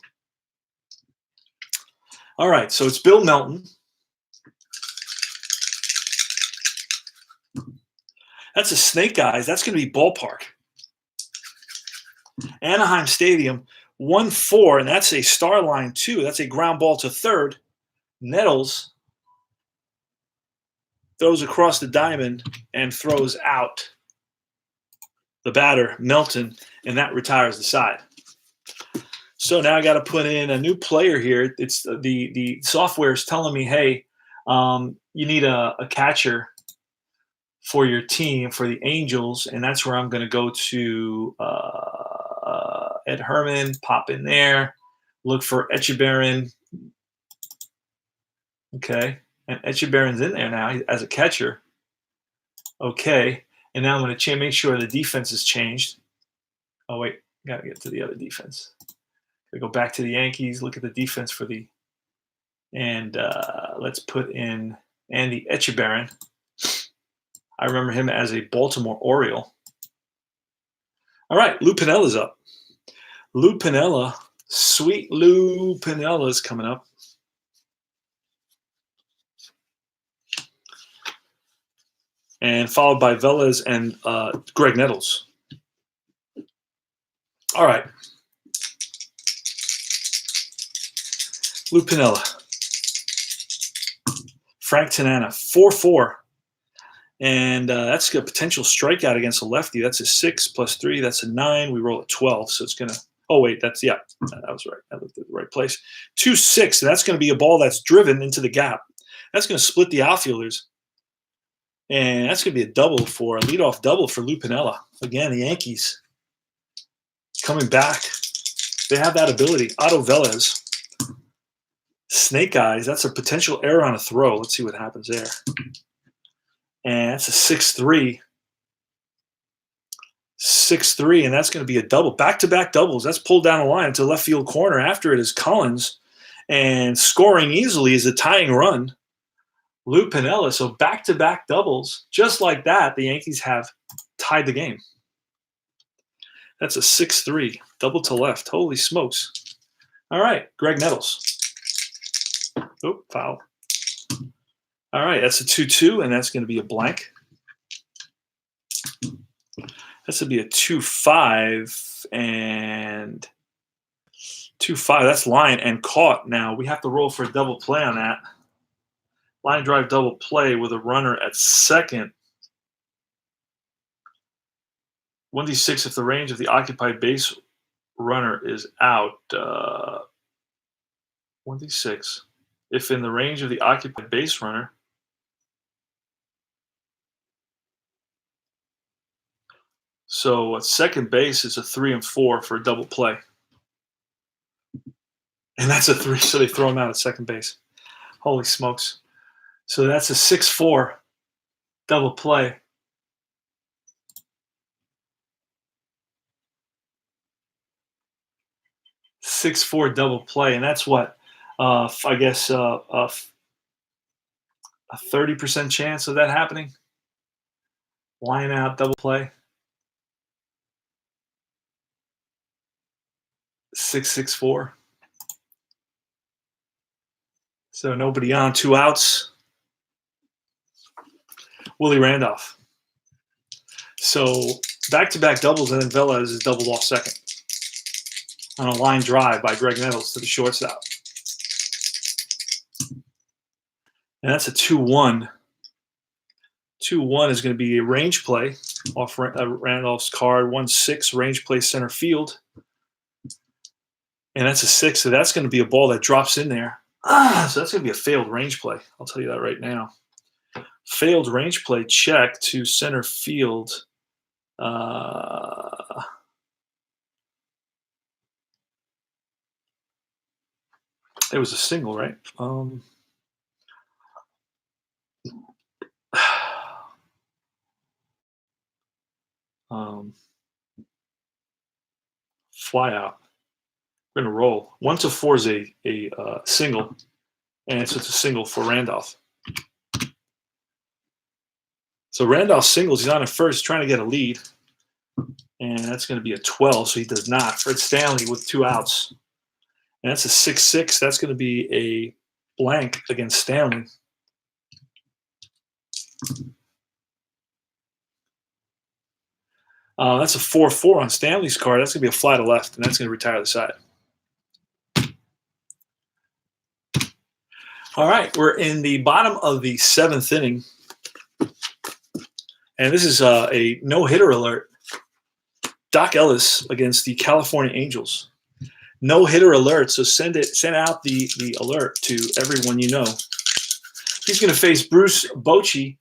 All right, so it's Bill Melton. That's a snake eyes. That's going to be ballpark. Anaheim Stadium, 1-4, and that's a star line too. That's a ground ball to third. Nettles throws across the diamond and throws out the batter, Melton, and that retires the side. So now I got to put in a new player here. It's the software is telling me, hey, you need a catcher for your team, for the Angels, and that's where I'm going to go to Ed Herman, pop in there, look for Echebarren. Okay, and Echebarren's in there now as a catcher. Okay, and now I'm going to make sure the defense has changed. Oh, wait, got to get to the other defense. We go back to the Yankees, look at the defense for the, and let's put in Andy Echebarren. I remember him as a Baltimore Oriole. All right, Lou Piniella's up. Lou Piniella, sweet Lou Piniella is coming up. And followed by Velez and Greg Nettles. All right. Lou Piniella. Frank Tanana, 4-4. And that's a potential strikeout against a lefty. That's a 6 plus 3. That's a 9. We roll a 12. So it's going to – oh, wait. That's – yeah, that was right. I looked at the right place. 2-6. And that's going to be a ball that's driven into the gap. That's going to split the outfielders. And that's going to be a leadoff double for Lou Piniella. Again, the Yankees coming back. They have that ability. Otto Velez. Snake eyes. That's a potential error on a throw. Let's see what happens there. And that's a 6-3. 6-3, and that's going to be a double. Back-to-back doubles. That's pulled down the line to left field corner. After it is Collins. And scoring easily is a tying run. Lou Piniella. So back-to-back doubles. Just like that, the Yankees have tied the game. That's a 6-3. Double to left. Holy smokes. All right, Greg Nettles. Oh, foul. All right, that's a 2-2, and that's going to be a blank. That's going to be a 2-5, and 2-5. That's line and caught. Now, we have to roll for a double play on that. Line drive double play with a runner at second. 1d6 if the range of the occupied base runner is out. 1d6 if in the range of the occupied base runner. So at second base is a 3 and 4 for a double play. And that's a 3, so they throw him out at second base. Holy smokes. So that's a 6-4 double play. Six-four double play, and that's what I guess a 30% chance of that happening. Line out double play. 6-6-4. So nobody on, 2 outs. Willie Randolph. So back-to-back doubles, and then Velez is doubled off second on a line drive by Greg Nettles to the shortstop. And that's a 2-1. 2-1 is going to be a range play off Randolph's card. 1-6 range play center field. And that's a 6, so that's going to be a ball that drops in there. So that's going to be a failed range play. I'll tell you that right now. Failed range play check to center field. It was a single, right? Fly out. We're going to roll. 1-4 is a single, and so it's a single for Randolph. So Randolph singles. He's on at first, trying to get a lead, and that's going to be a 12, so he does not. Fred Stanley with 2 outs. And that's a 6-6. That's going to be a blank against Stanley. That's a 4-4 on Stanley's card. That's going to be a fly to left, and that's going to retire the side. All right, we're in the bottom of the 7th inning. And this is a no-hitter alert. Doc Ellis against the California Angels. No-hitter alert, so send out the alert to everyone you know. He's going to face Bruce Bochy,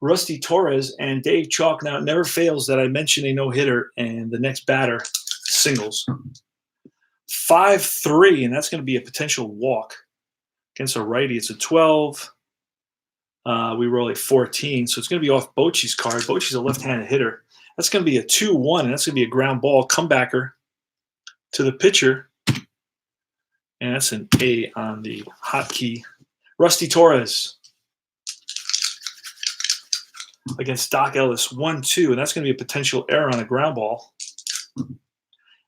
Rusty Torres, and Dave Chalk. Now, it never fails that I mention a no-hitter, and the next batter singles. 5-3, and that's going to be a potential walk. Against a righty, it's a 12. We roll a 14, so it's going to be off Bochy's card. Bochy's a left-handed hitter. That's going to be a 2-1, and that's going to be a ground ball comebacker to the pitcher. And that's an A on the hotkey. Rusty Torres against Doc Ellis, 1-2, and that's going to be a potential error on a ground ball.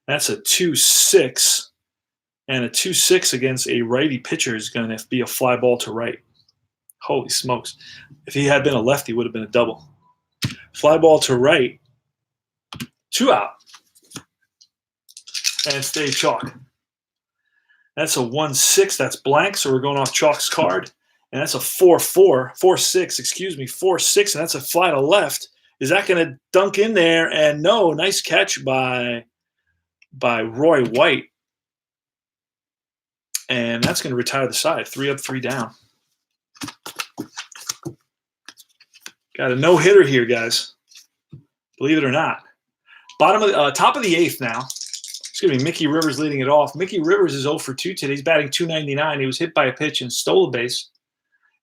That's a 2-6, and a 2-6 against a righty pitcher is going to be a fly ball to right. Holy smokes. If he had been a lefty, it would have been a double. Fly ball to right, 2 out. And it's Dave Chalk. That's a 1-6. That's blank, so we're going off Chalk's card. And that's a 4-6, and that's a fly to left. Is that going to dunk in there? And no, nice catch by Roy White. And that's going to retire the side. 3 up, 3 down. Got a no-hitter here, guys. Believe it or not. Top of the 8th now. It's going to be Mickey Rivers leading it off. Mickey Rivers is 0 for 2 today. He's batting .299. He was hit by a pitch and stole a base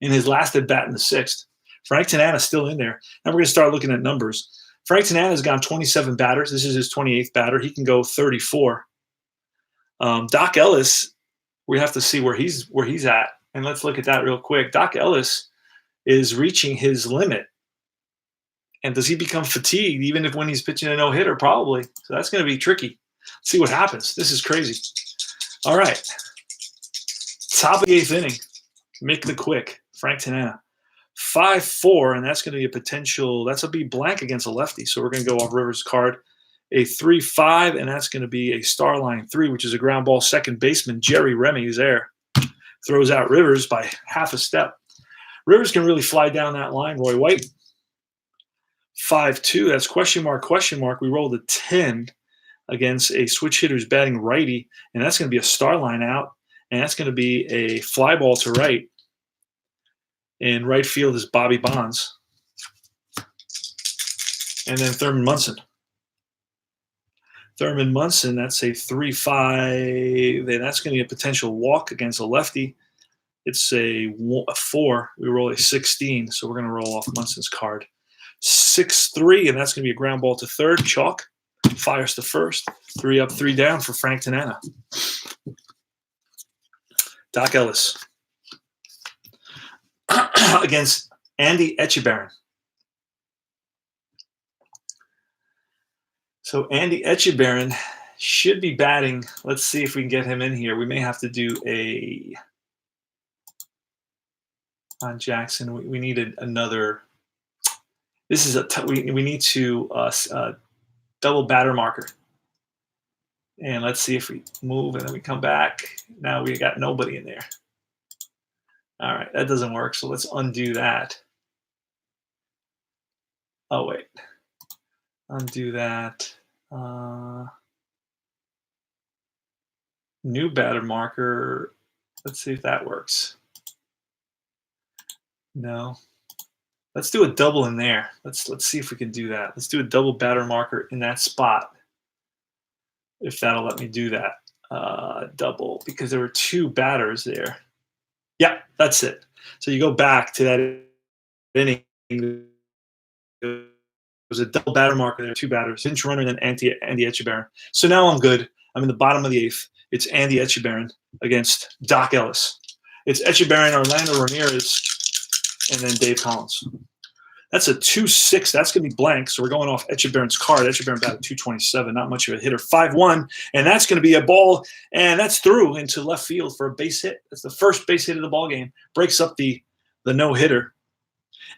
in his last at bat in the 6th. Frank Tanana's still in there. Now we're going to start looking at numbers. Frank Tanana's gone 27 batters. This is his 28th batter. He can go 34. Doc Ellis, we have to see where he's at. And let's look at that real quick. Doc Ellis is reaching his limit. And does he become fatigued even if when he's pitching a no-hitter? Probably. So that's going to be tricky. Let's see what happens. This is crazy. All right. Top of the 8th inning. Mick the Quick. Frank Tanana. 5-4, and that's going to be a potential – that's a B blank against a lefty. So we're going to go off Rivers' card. A 3-5, and that's going to be a star line 3, which is a ground ball. Second baseman Jerry Remy is there. Throws out Rivers by half a step. Rivers can really fly down that line. Roy White. 5-2. That's question mark, question mark. We rolled a 10 against a switch hitter who's batting righty, and that's going to be a star line out, and that's going to be a fly ball to right. In right field is Bobby Bonds. And then Thurman Munson. Thurman Munson, that's a 3-5, and that's going to be a potential walk against a lefty. It's a 4. We roll a 16, so we're going to roll off Munson's card. 6-3, and that's going to be a ground ball to third. Chalk fires to first. 3 up, 3 down for Frank Tanana. Doc Ellis against Andy Etchebarren. So Andy Etchebarren should be batting. Let's see if we can get him in here. We may have to do a on Jackson. We needed another. This is we need to double batter marker. And let's see if we move and then we come back. Now we got nobody in there. All right, that doesn't work. So let's undo that. Oh, wait. Undo that. New batter marker. Let's see if that works. No. Let's do a double in there. Let's see if we can do that. Let's do a double batter marker in that spot. If that'll let me do that. Double, because there were 2 batters there. Yeah, that's it. So you go back to that inning. There was a double batter marker there, 2 batters. Pinch runner and then Andy Etchebarren. So now I'm good. I'm in the bottom of the 8th. It's Andy Etchebarren against Doc Ellis. It's Etchebarren, Orlando Ramirez, and then Dave Collins. That's a 2-6. That's going to be blank. So we're going off Etchebarren's card. Etchebarren batted .227. Not much of a hitter. 5-1. And that's going to be a ball. And that's through into left field for a base hit. That's the first base hit of the ball game. Breaks up the no-hitter.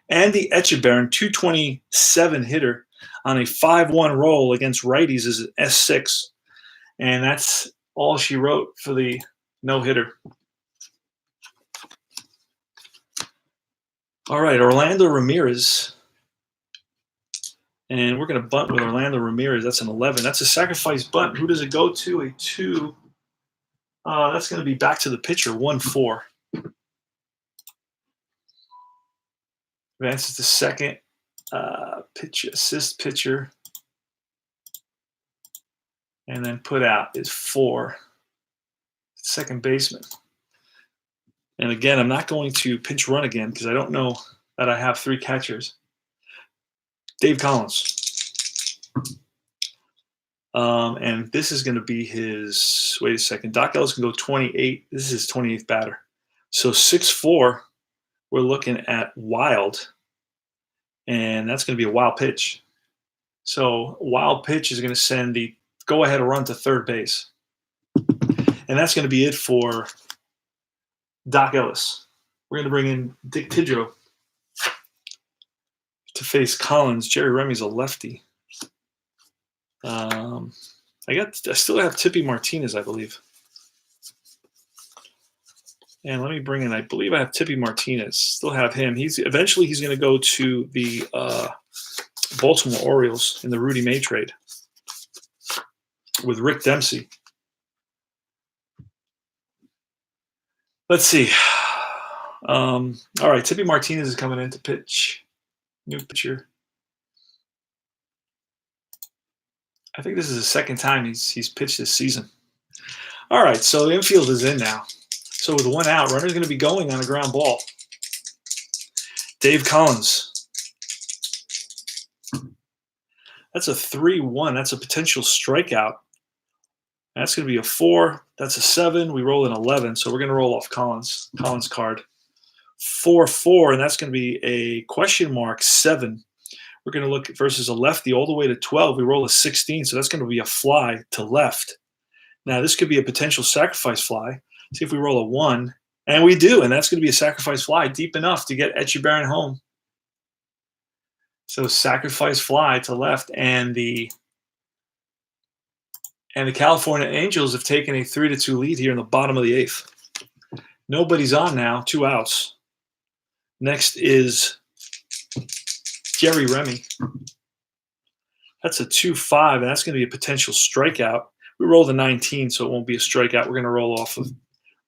Andy Etchebarren, 227 hitter on a 5-1 roll against righties, is an S6. And that's all she wrote for the no-hitter. All right, Orlando Ramirez. And we're going to bunt with Orlando Ramirez. That's an 11. That's a sacrifice bunt. Who does it go to? A 2. That's going to be back to the pitcher, 1-4. Advances to second. Pitch assist pitcher. And then put out is 4. Second baseman. And again, I'm not going to pinch run again because I don't know that I have 3 catchers. Dave Collins. And this is going to be his, wait a second, Doc Ellis can go 28. This is his 28th batter. So 6-4, we're looking at wild. And that's going to be a wild pitch. So wild pitch is going to send the go-ahead run to third base. And that's going to be it for Doc Ellis. We're going to bring in Dick Tidrow to face Collins. Jerry Remy's a lefty. I still have Tippy Martinez, I believe. And let me bring in, I believe I have Tippy Martinez. Still have him. Eventually he's going to go to the Baltimore Orioles in the Rudy May trade with Rick Dempsey. Let's see. All right, Tippy Martinez is coming in to pitch. New pitcher. I think this is the second time he's pitched this season. All right, so the infield is in now. So with 1 out, runner's going to be going on a ground ball. Dave Collins. That's a 3-1. That's a potential strikeout. That's going to be a 4. That's a 7. We roll an 11, so we're going to roll off Collins card. 4-4, and that's going to be a question mark 7. We're going to look at versus a lefty all the way to 12. We roll a 16, so that's going to be a fly to left. Now, this could be a potential sacrifice fly. See if we roll a 1. And we do, and that's going to be a sacrifice fly deep enough to get Etchebarren home. So sacrifice fly to left, and the California Angels have taken a 3-2 lead here in the bottom of the 8th. Nobody's on now, 2 outs. Next is Jerry Remy. That's a 2-5, and that's going to be a potential strikeout. We rolled a 19, so it won't be a strikeout. We're going to roll off of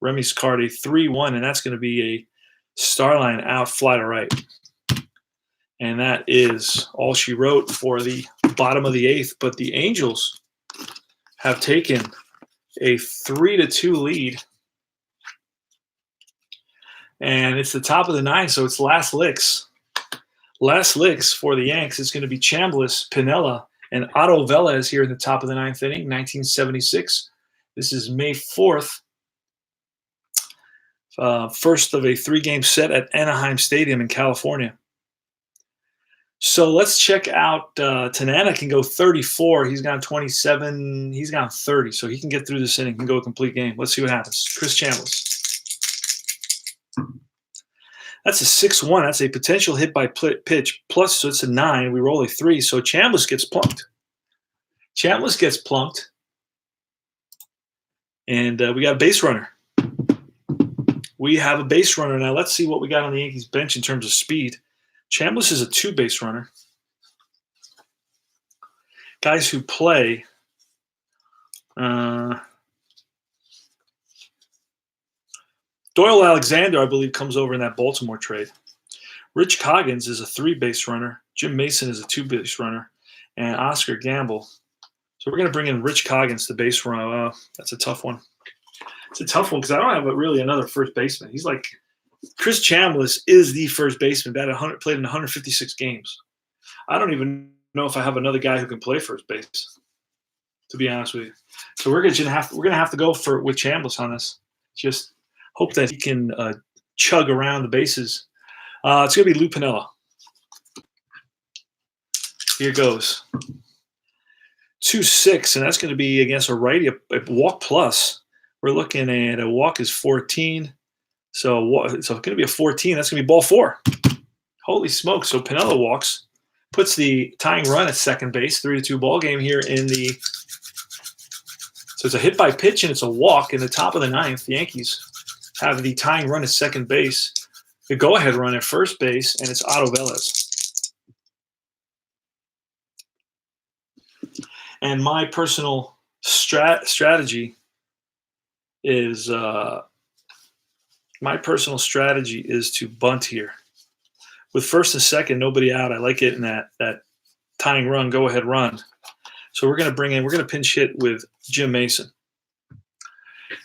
Remy's card a 3-1, and that's going to be a star line out, fly to right. And that is all she wrote for the bottom of the 8th. But the Angels have taken a 3-2 lead. And it's the top of the 9th, so it's last licks. Last licks for the Yanks is going to be Chambliss, Pinella, and Otto Velez here in the top of the 9th inning, 1976. This is May 4th. First of a 3-game set at Anaheim Stadium in California. So let's check out Tanana can go 34. He's gone 27. He's gone 30, so he can get through this inning. He can go a complete game. Let's see what happens. Chris Chambliss. That's a 6-1. That's a potential hit by pitch. Plus, so it's a 9. We roll a 3. So Chambliss gets plunked. Chambliss gets plunked. And we got a base runner. We have a base runner. Now let's see what we got on the Yankees bench in terms of speed. Chambliss is a 2 base runner. Guys who play Doyle Alexander, I believe, comes over in that Baltimore trade. Rich Coggins is a 3 base runner. Jim Mason is a 2 base runner. And Oscar Gamble. So we're going to bring in Rich Coggins, the base runner. That's a tough one. It's a tough one because I don't have really another first baseman. He's like Chris Chambliss is the first baseman. Played in 156 games. I don't even know if I have another guy who can play first base, to be honest with you. So we're gonna have to go with Chambliss on this. Just hope that he can chug around the bases. It's gonna be Lou Piniella. Here goes. 2-6, and that's going to be against a righty, a walk plus. We're looking at a walk is 14. So it's going to be a 14. That's going to be ball 4. Holy smoke. So Pinella walks, puts the tying run at second base, 3-2 ball game here in the. So it's a hit by pitch and it's a walk in the top of the ninth. The Yankees have the tying run at second base, the go-ahead run at first base, and it's Otto Velez. And my personal strategy is to bunt here. With first and second, nobody out. I like it in that tying run, go-ahead run. So we're going to pinch hit with Jim Mason.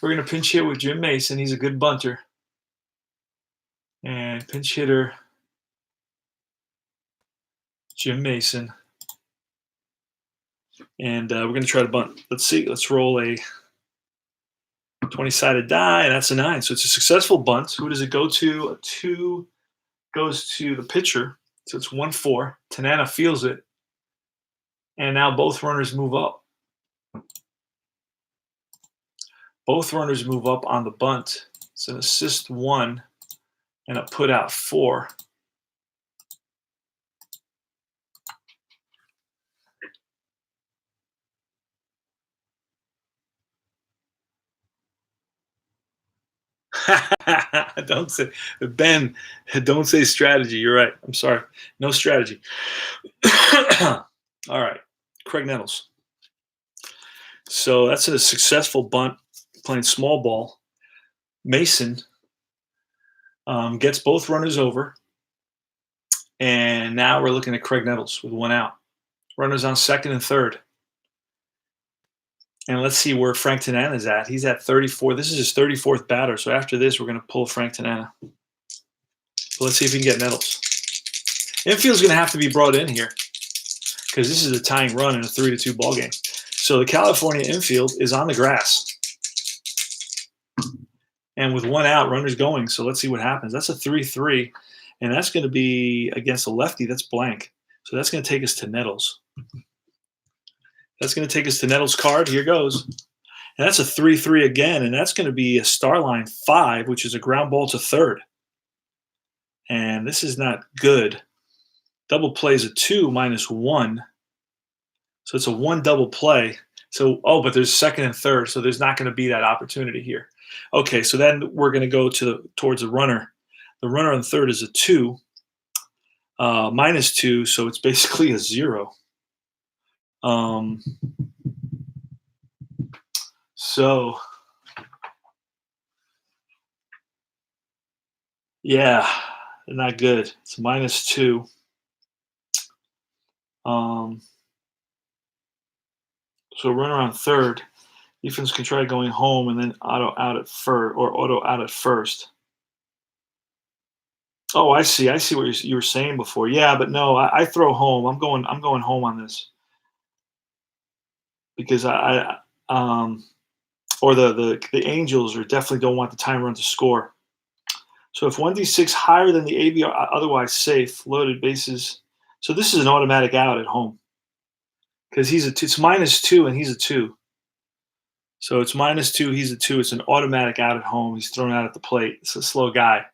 We're going to pinch hit with Jim Mason. He's a good bunter. And pinch hitter, Jim Mason. And we're going to try to bunt. Let's see. Let's roll a 20-sided die, and that's a 9. So it's a successful bunt. Who does it go to? A 2 goes to the pitcher. So it's 1-4. Tanana feels it. And now both runners move up. Both runners move up on the bunt. It's an assist 1 and a put out 4. Don't say, Ben, don't say strategy. You're right. I'm sorry. No strategy. All right. Craig Nettles. So that's a successful bunt playing small ball. Mason gets both runners over. And now we're looking at Craig Nettles with 1 out. Runners on second and third. And let's see where Frank Tanana is at. He's at 34. This is his 34th batter. So after this, we're going to pull Frank Tanana. So let's see if we can get Nettles. Infield's going to have to be brought in here because this is a tying run in a 3-2 ball game. So the California infield is on the grass. And with 1 out, runners going. So let's see what happens. That's a 3-3. And that's going to be against a lefty. That's blank. So that's going to take us to Nettles. That's going to take us to Nettles' card. Here goes. And that's a 3-3 again. And that's going to be a star line 5, which is a ground ball to third. And this is not good. Double play is a 2 -1. So it's a 1 double play. So, but there's second and third. So there's not going to be that opportunity here. Okay, so then we're going to go towards the runner. The runner on third is a 2, -2. So it's basically a 0. So yeah, not good. It's -2. So runner on third. Defense can try going home and then auto out at first. Oh, I see. I see what you were saying before. Yeah, but no, I throw home. I'm going home on this. Because the Angels definitely don't want the time run to score. So if 1d6 higher than the AB are otherwise safe, loaded bases. So this is an automatic out at home because it's -2 and he's a 2. So it's -2, he's a 2. It's an automatic out at home. He's thrown out at the plate. It's a slow guy,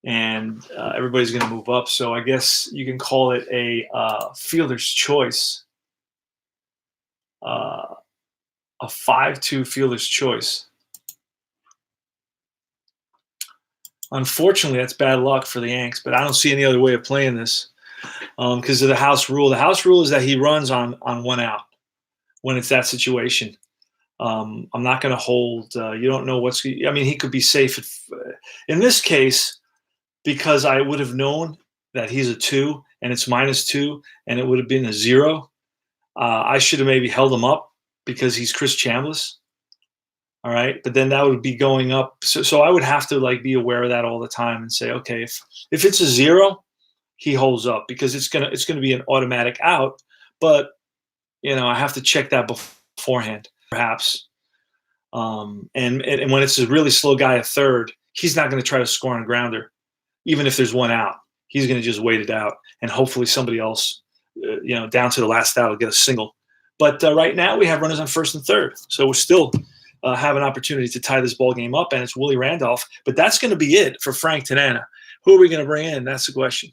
and everybody's going to move up. So I guess you can call it a fielder's choice. A 5-2 fielder's choice. Unfortunately, that's bad luck for the Yanks, but I don't see any other way of playing this because of the house rule. The house rule is that he runs on 1 out when it's that situation. I'm not going to hold. You don't know what's. I mean, he could be safe. In this case, because I would have known that he's a 2 and it's -2 and it would have been a 0. I should have maybe held him up because he's Chris Chambliss. All right. But then that would be going up. So I would have to be aware of that all the time and say, okay, if it's a 0, he holds up because it's gonna be an automatic out. But I have to check that beforehand, perhaps. And when it's a really slow guy at third, he's not going to try to score on a grounder, even if there's 1 out. He's going to just wait it out, and hopefully somebody else, down to the last out will get a single. But right now we have runners on first and third, so we still have an opportunity to tie this ball game up, and it's Willie Randolph. But that's going to be it for Frank Tanana. Who are we going to bring in? That's the question.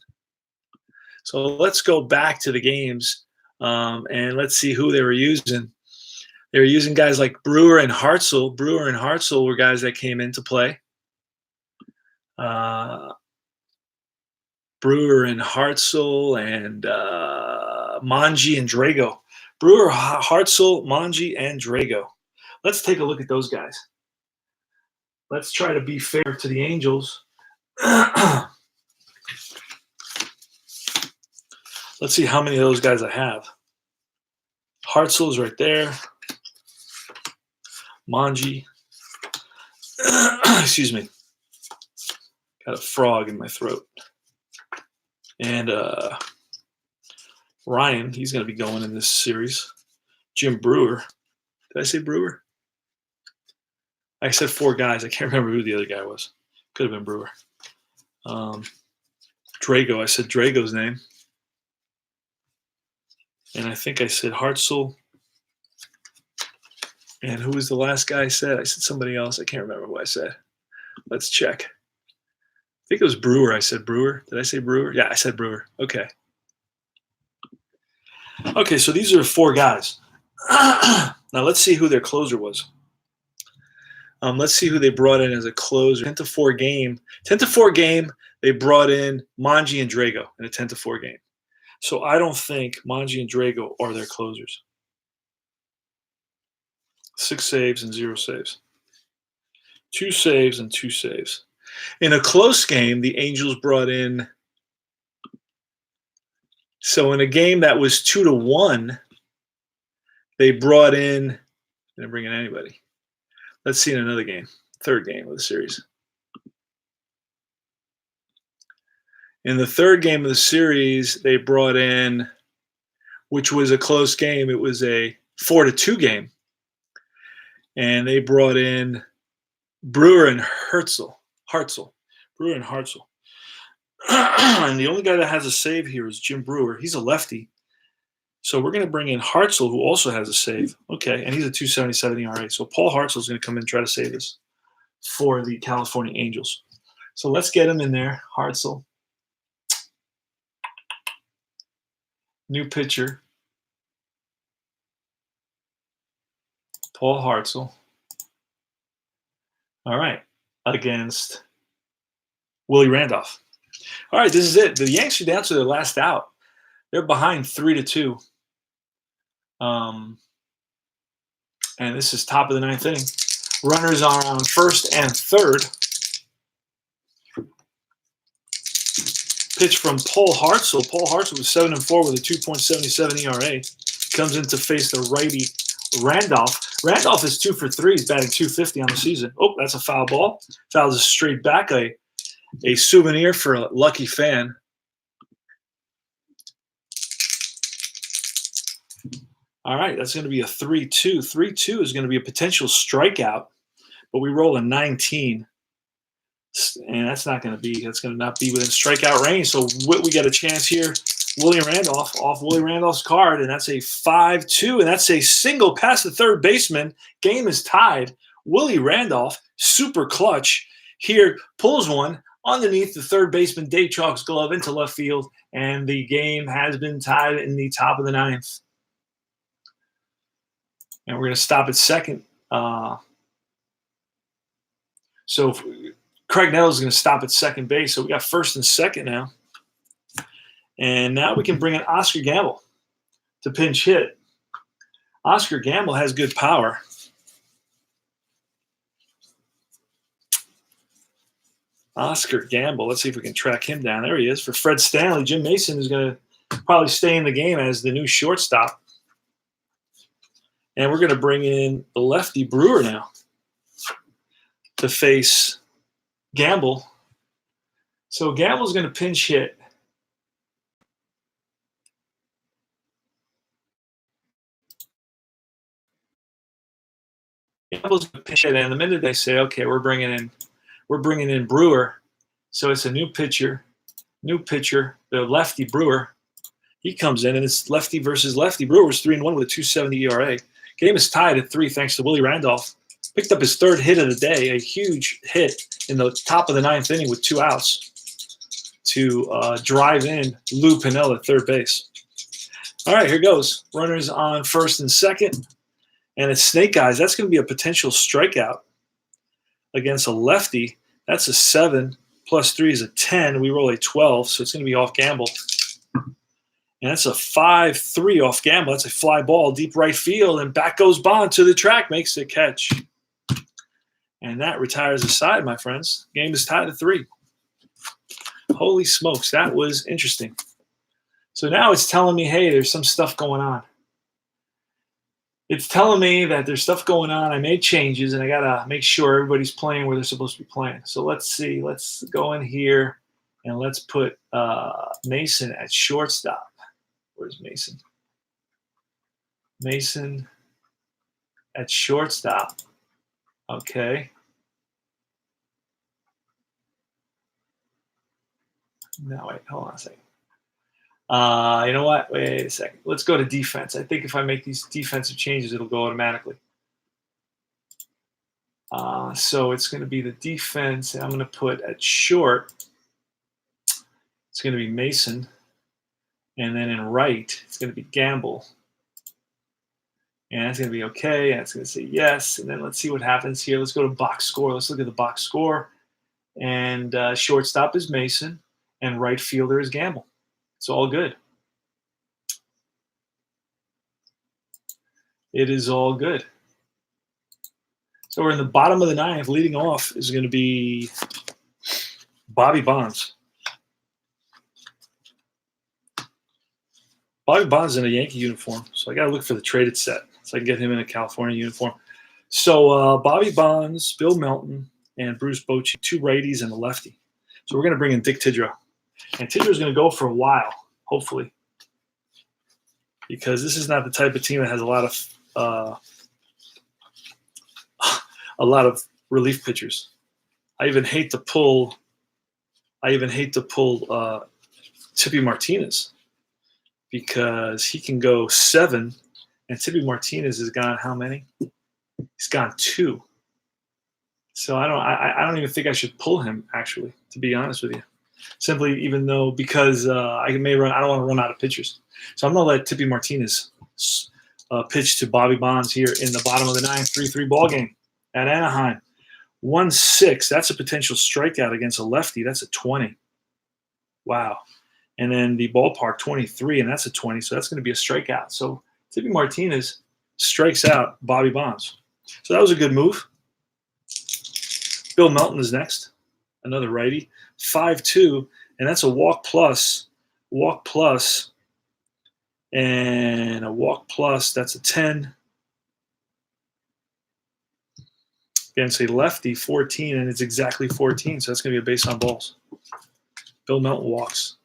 So let's go back to the games, and let's see who they were using. They were using guys like Brewer and Hartzell. Brewer and Hartzell were guys that came into play. Brewer and Hartzell and Manji and Drago. Brewer, Hartzell, Manji, and Drago. Let's take a look at those guys. Let's try to be fair to the Angels. Let's see how many of those guys I have. Hartzell's right there. Manji. Excuse me. Got a frog in my throat. And Ryan, he's going to be going in this series. Jim Brewer. Did I say Brewer? I said 4 guys. I can't remember who the other guy was. Could have been Brewer. Drago. I said Drago's name. And I think I said Hartzell. And who was the last guy I said? I said somebody else. I can't remember who I said. Let's check. I think it was Brewer. I said Brewer. Did I say Brewer? Yeah, I said Brewer. Okay. Okay, so these are 4 guys. Now let's see who their closer was. Let's see who they brought in as a closer. 10-4 game. 10-4 game, they brought in Manji and Drago in a 10-4 game. So I don't think Manji and Drago are their closers. 6 saves and 0 saves. 2 saves and 2 saves. In a close game, the Angels brought in. So in a game that was 2-1, they brought in. Didn't bring in anybody. Let's see in another game, 3rd game of the series. In the 3rd game of the series, they brought in, which was a close game. It was a 4-2 game. And they brought in Brewer and Hartzell. Brewer and Hartzell. And the only guy that has a save here is Jim Brewer. He's a lefty. So we're going to bring in Hartzell, who also has a save. Okay, and he's a 2.77 ERA. So Paul Hartzell is going to come in and try to save this for the California Angels. So let's get him in there, Hartzell. New pitcher. Paul Hartzell. All right, against Willie Randolph. All right, this is it. The Yanks are down to their last out. They're behind 3-2. And this is top of the 9th inning. Runners are on 1st and 3rd. Pitch from Paul Hartzell. Paul Hartzell was 7-4 with a 2.77 ERA. Comes in to face the righty Randolph. Randolph is 2 for 3. He's batting .250 on the season. Oh, that's a foul ball. Fouls is straight back. A souvenir for a lucky fan. All right, that's going to be a 3-2. 3-2 is going to be a potential strikeout, but we roll a 19. And that's not going to be, that's going to not be within strikeout range. So we got a chance here. Willie Randolph off Willie Randolph's card, and that's a 5-2, and that's a single past the 3rd baseman. Game is tied. Willie Randolph, super clutch here, pulls one underneath the 3rd baseman Dave Chalk's glove into left field, and the game has been tied in the top of the 9th. And we're going to stop at 2nd. So Craig Nettles is going to stop at 2nd base. So we got 1st and 2nd now. And now we can bring in Oscar Gamble to pinch hit. Oscar Gamble has good power. Oscar Gamble, let's see if we can track him down. There he is. For Fred Stanley, Jim Mason is going to probably stay in the game as the new shortstop. And we're going to bring in the lefty Brewer now to face Gamble. So Gamble's going to pinch hit. Gamble's going to pinch hit, and the minute they say, "Okay, we're bringing in Brewer," so it's a new pitcher, the lefty Brewer. He comes in, and it's lefty versus lefty. Brewer's 3-1 with a 2.70 ERA. Game is tied at 3 thanks to Willie Randolph. Picked up his 3rd hit of the day, a huge hit in the top of the 9th inning with 2 outs. to drive in Lou Piniella at third base. All right, here goes. Runners on first and second. And it's Snake Eyes. That's going to be a potential strikeout against a lefty. That's a 7. Plus 3 is a 10. We roll a 12, so it's going to be off gamble. And that's a 5-3 off gamble. That's a fly ball, deep right field, and back goes Bond to the track, makes the catch. And that retires the side, my friends. Game is tied at 3. Holy smokes, that was interesting. So now it's telling me, hey, there's some stuff going on. It's telling me that there's stuff going on. I made changes, and I got to make sure everybody's playing where they're supposed to be playing. So let's see. Let's go in here, and let's put Mason at shortstop. Where's Mason? Mason at shortstop. Okay. No, wait, hold on a second. You know what? Wait a second. Let's go to defense. I think if I make these defensive changes, it'll go automatically. So it's going to be the defense, and I'm going to put at short, it's going to be Mason. And then in right, it's going to be Gamble. And that's going to be okay. And it's going to say yes. And then let's see what happens here. Let's go to box score. Let's look at the box score. And shortstop is Mason, and right fielder is Gamble. It's all good. It is all good. So we're in the bottom of the ninth. Leading off is going to be Bobby Bonds. Bobby Bonds in a Yankee uniform, so I got to look for the traded set so I can get him in a California uniform. So Bobby Bonds, Bill Melton, and Bruce Bochy, 2 righties and a lefty. So we're going to bring in Dick Tidrow. And Tidrow's going to go for a while, hopefully, because this is not the type of team that has a lot of relief pitchers. I even hate to pull Tippy Martinez, because he can go 7, and Tippy Martinez has gone how many? He's gone 2. So I don't even think I should pull him, actually, to be honest with you. Simply, even though, because I don't want to run out of pitchers. So I'm going to let Tippy Martinez pitch to Bobby Bonds here in the bottom of the 9th, 3-3 ball game at Anaheim. 1-6. That's a potential strikeout against a lefty. That's a 20. Wow. And then the ballpark 23, and that's a 20. So that's going to be a strikeout. So Tippy Martinez strikes out Bobby Bonds. So that was a good move. Bill Melton is next, another righty. 5-2, and that's a walk plus, and a walk plus, that's a 10. Against a lefty, 14, and it's exactly 14, so that's going to be a base on balls. Bill Melton walks.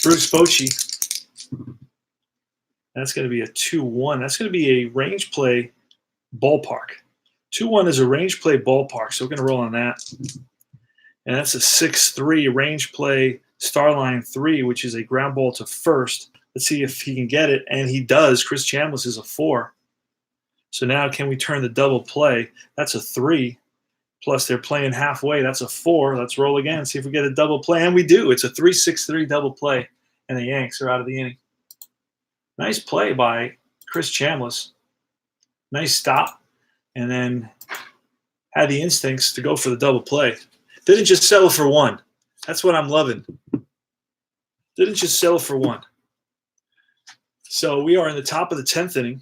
Bruce Bochy, that's going to be a 2-1. That's going to be a range play ballpark. 2-1 is a range play ballpark, so we're going to roll on that. And that's a 6-3 range play Starline 3, which is a ground ball to first. Let's see if he can get it, and he does. Chris Chambliss is a 4. So now can we turn the double play? That's a 3. Plus they're playing halfway. That's a 4. Let's roll again, see if we get a double play. And we do. It's a 3-6-3 double play, and the Yanks are out of the inning. Nice play by Chris Chambliss. Nice stop. And then had the instincts to go for the double play. Didn't just settle for 1. That's what I'm loving. Didn't just settle for 1. So we are in the top of the 10th inning.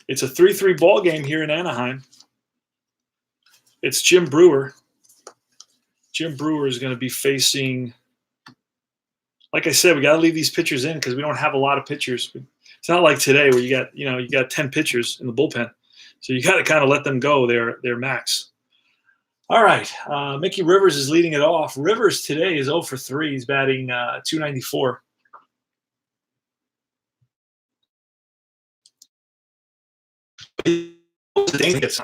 It's a 3-3 ball game here in Anaheim. It's Jim Brewer. Jim Brewer is going to be facing, like I said, we got to leave these pitchers in because we don't have a lot of pitchers. It's not like today where you got 10 pitchers in the bullpen. So you got to kind of let them go their max. All right, Mickey Rivers is leading it off. Rivers today is 0 for 3. He's batting .294.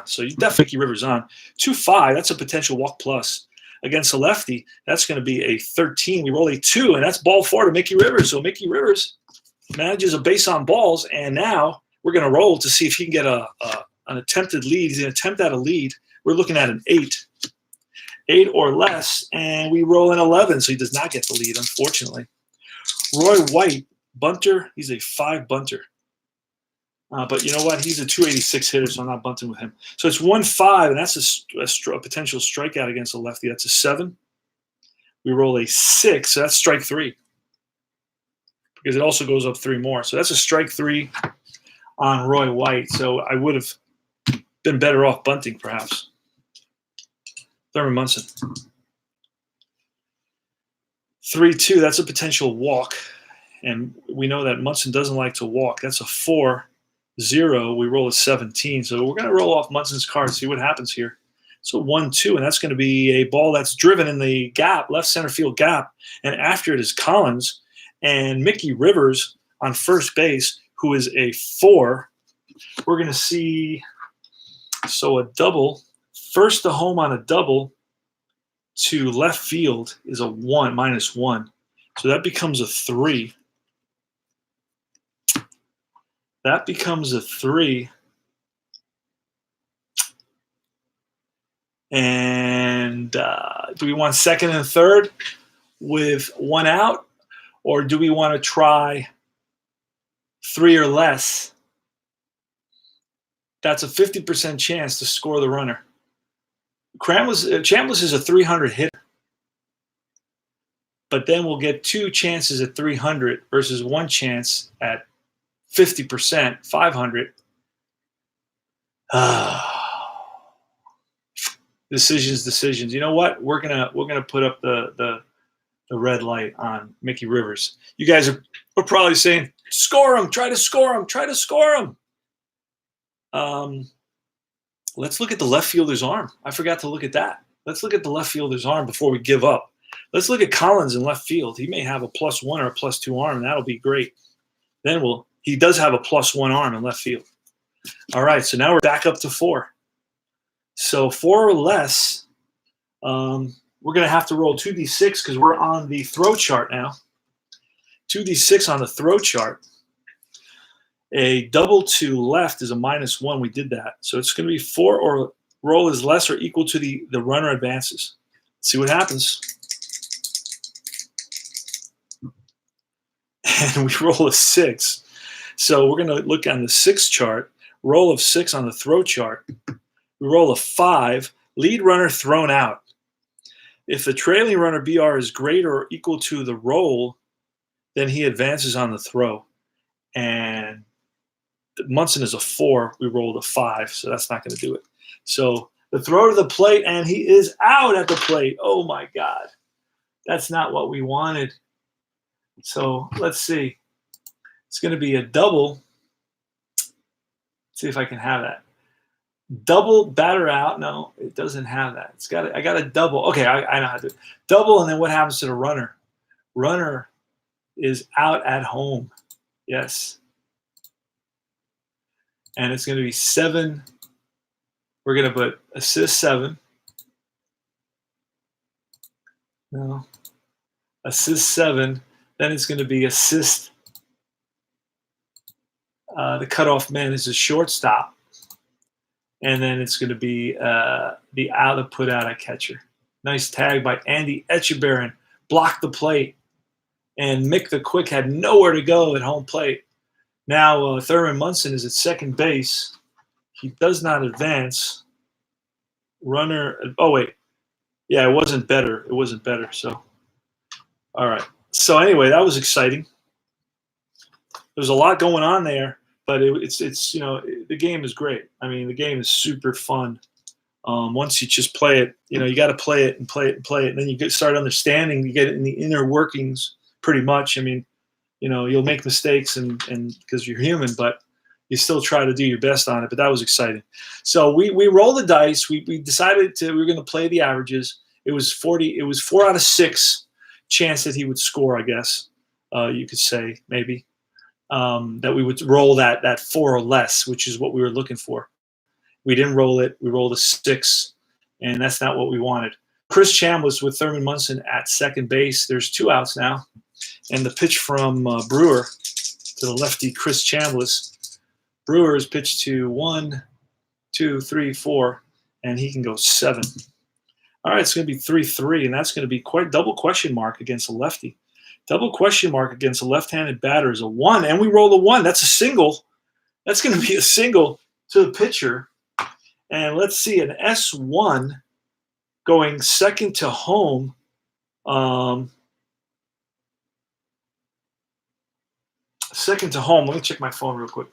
So you definitely Mickey Rivers on. 2-5, that's a potential walk plus. Against a lefty, that's going to be a 13. We roll a 2, and that's ball 4 to Mickey Rivers. So Mickey Rivers manages a base on balls, and now we're going to roll to see if he can get an attempted lead. He's going to attempt at a lead we're looking at an 8. 8 or less, and we roll an 11, so he does not get the lead, unfortunately. Roy White, bunter. He's a 5 bunter. But you know what? He's a 286 hitter, so I'm not bunting with him. So it's 1-5, and that's a potential strikeout against a lefty. That's a 7. We roll a 6, so that's strike 3. Because it also goes up 3 more. So that's a strike 3 on Roy White. So I would have been better off bunting, perhaps. Thurman Munson. 3-2, that's a potential walk. And we know that Munson doesn't like to walk. That's a 4-0. We roll a 17. So we're going to roll off Munson's card, see what happens here. So 1-2, and that's going to be a ball that's driven in the gap, left center field gap. And after it is Collins and Mickey Rivers on first base, who is a 4. We're going to see, so a double. First to home on a double to left field is a 1, -1. So that becomes a 3. That becomes a 3. And do we want second and third with 1 out? Or do we want to try 3 or less? That's a 50% chance to score the runner. Chambliss is a 300 hitter. But then we'll get 2 chances at 300 versus 1 chance at 50%, 500. Decisions. You know what? We're gonna put up the red light on Mickey Rivers. You guys are probably saying, score him, try to score him. Let's look at the left fielder's arm. I forgot to look at that. Let's look at the left fielder's arm before we give up. Let's look at Collins in left field. He may have a +1 or a +2 arm, and that'll be great. Then he does have a +1 arm in left field. All right, so now we're back up to 4. So 4 or less, we're going to have to roll 2d6 because we're on the throw chart now. 2d6 on the throw chart. A double to left is a -1. We did that. So it's going to be 4 or roll is less or equal to the runner advances. Let's see what happens. And we roll a 6. So we're going to look on the 6 chart. Roll of 6 on the throw chart. We roll a 5. Lead runner thrown out. If the trailing runner BR is greater or equal to the roll, then he advances on the throw. And Munson is a 4. We rolled a 5, so that's not going to do it. So the throw to the plate, and he is out at the plate. Oh, my God. That's not what we wanted. So let's see. It's going to be a double. Let's see if I can have that. Double batter out. No, it doesn't have that. I got a double. Okay, I know how to do it. Double, and then what happens to the runner? Runner is out at home. Yes. And it's going to be 7. We're going to put assist 7. No. Assist 7. Then it's going to be assist. The cutoff man is a shortstop. And then it's going to be the out to put out a catcher. Nice tag by Andy Etchebarren. Blocked the plate. And Mick the Quick had nowhere to go at home plate. Now Thurman Munson is at second base. He does not advance. Runner. Oh, wait. Yeah, it wasn't better. So, all right. So anyway, that was exciting. There's a lot going on there, but it's the game is great. I mean, the game is super fun. Once you just play it, you got to play it, and then you start understanding. You get in the inner workings pretty much. I mean, you'll make mistakes and because you're human, but you still try to do your best on it. But that was exciting. So we rolled the dice. We decided we were going to play the averages. It was 40. It was 4 out of 6 chance that he would score. I guess you could say maybe that we would roll that 4 or less, which is what we were looking for. We didn't roll it. We rolled a 6, and that's not what we wanted. Chris Chambliss with Thurman Munson at second base. There's 2 outs now. And the pitch from Brewer to the lefty, Chris Chambliss. Brewer is pitched to 1, 2, 3, 4, and he can go 7. All right, it's going to be 3-3, and that's going to be quite double question mark against a lefty. Double question mark against a left-handed batter is a 1, and we roll a 1. That's a single. That's going to be a single to the pitcher. And let's see, an S1 going second to home. Second to home. Let me check my phone real quick.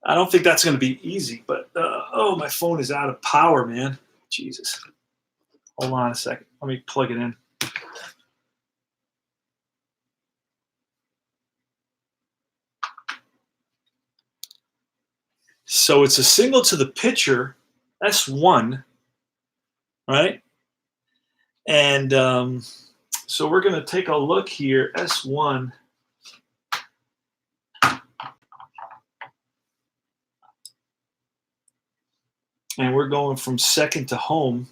I don't think that's going to be easy, but oh, my phone is out of power, man. Jesus. Hold on a second. Let me plug it in. So it's a single to the pitcher, S1, right? And so we're going to take a look here, S1. And we're going from second to home.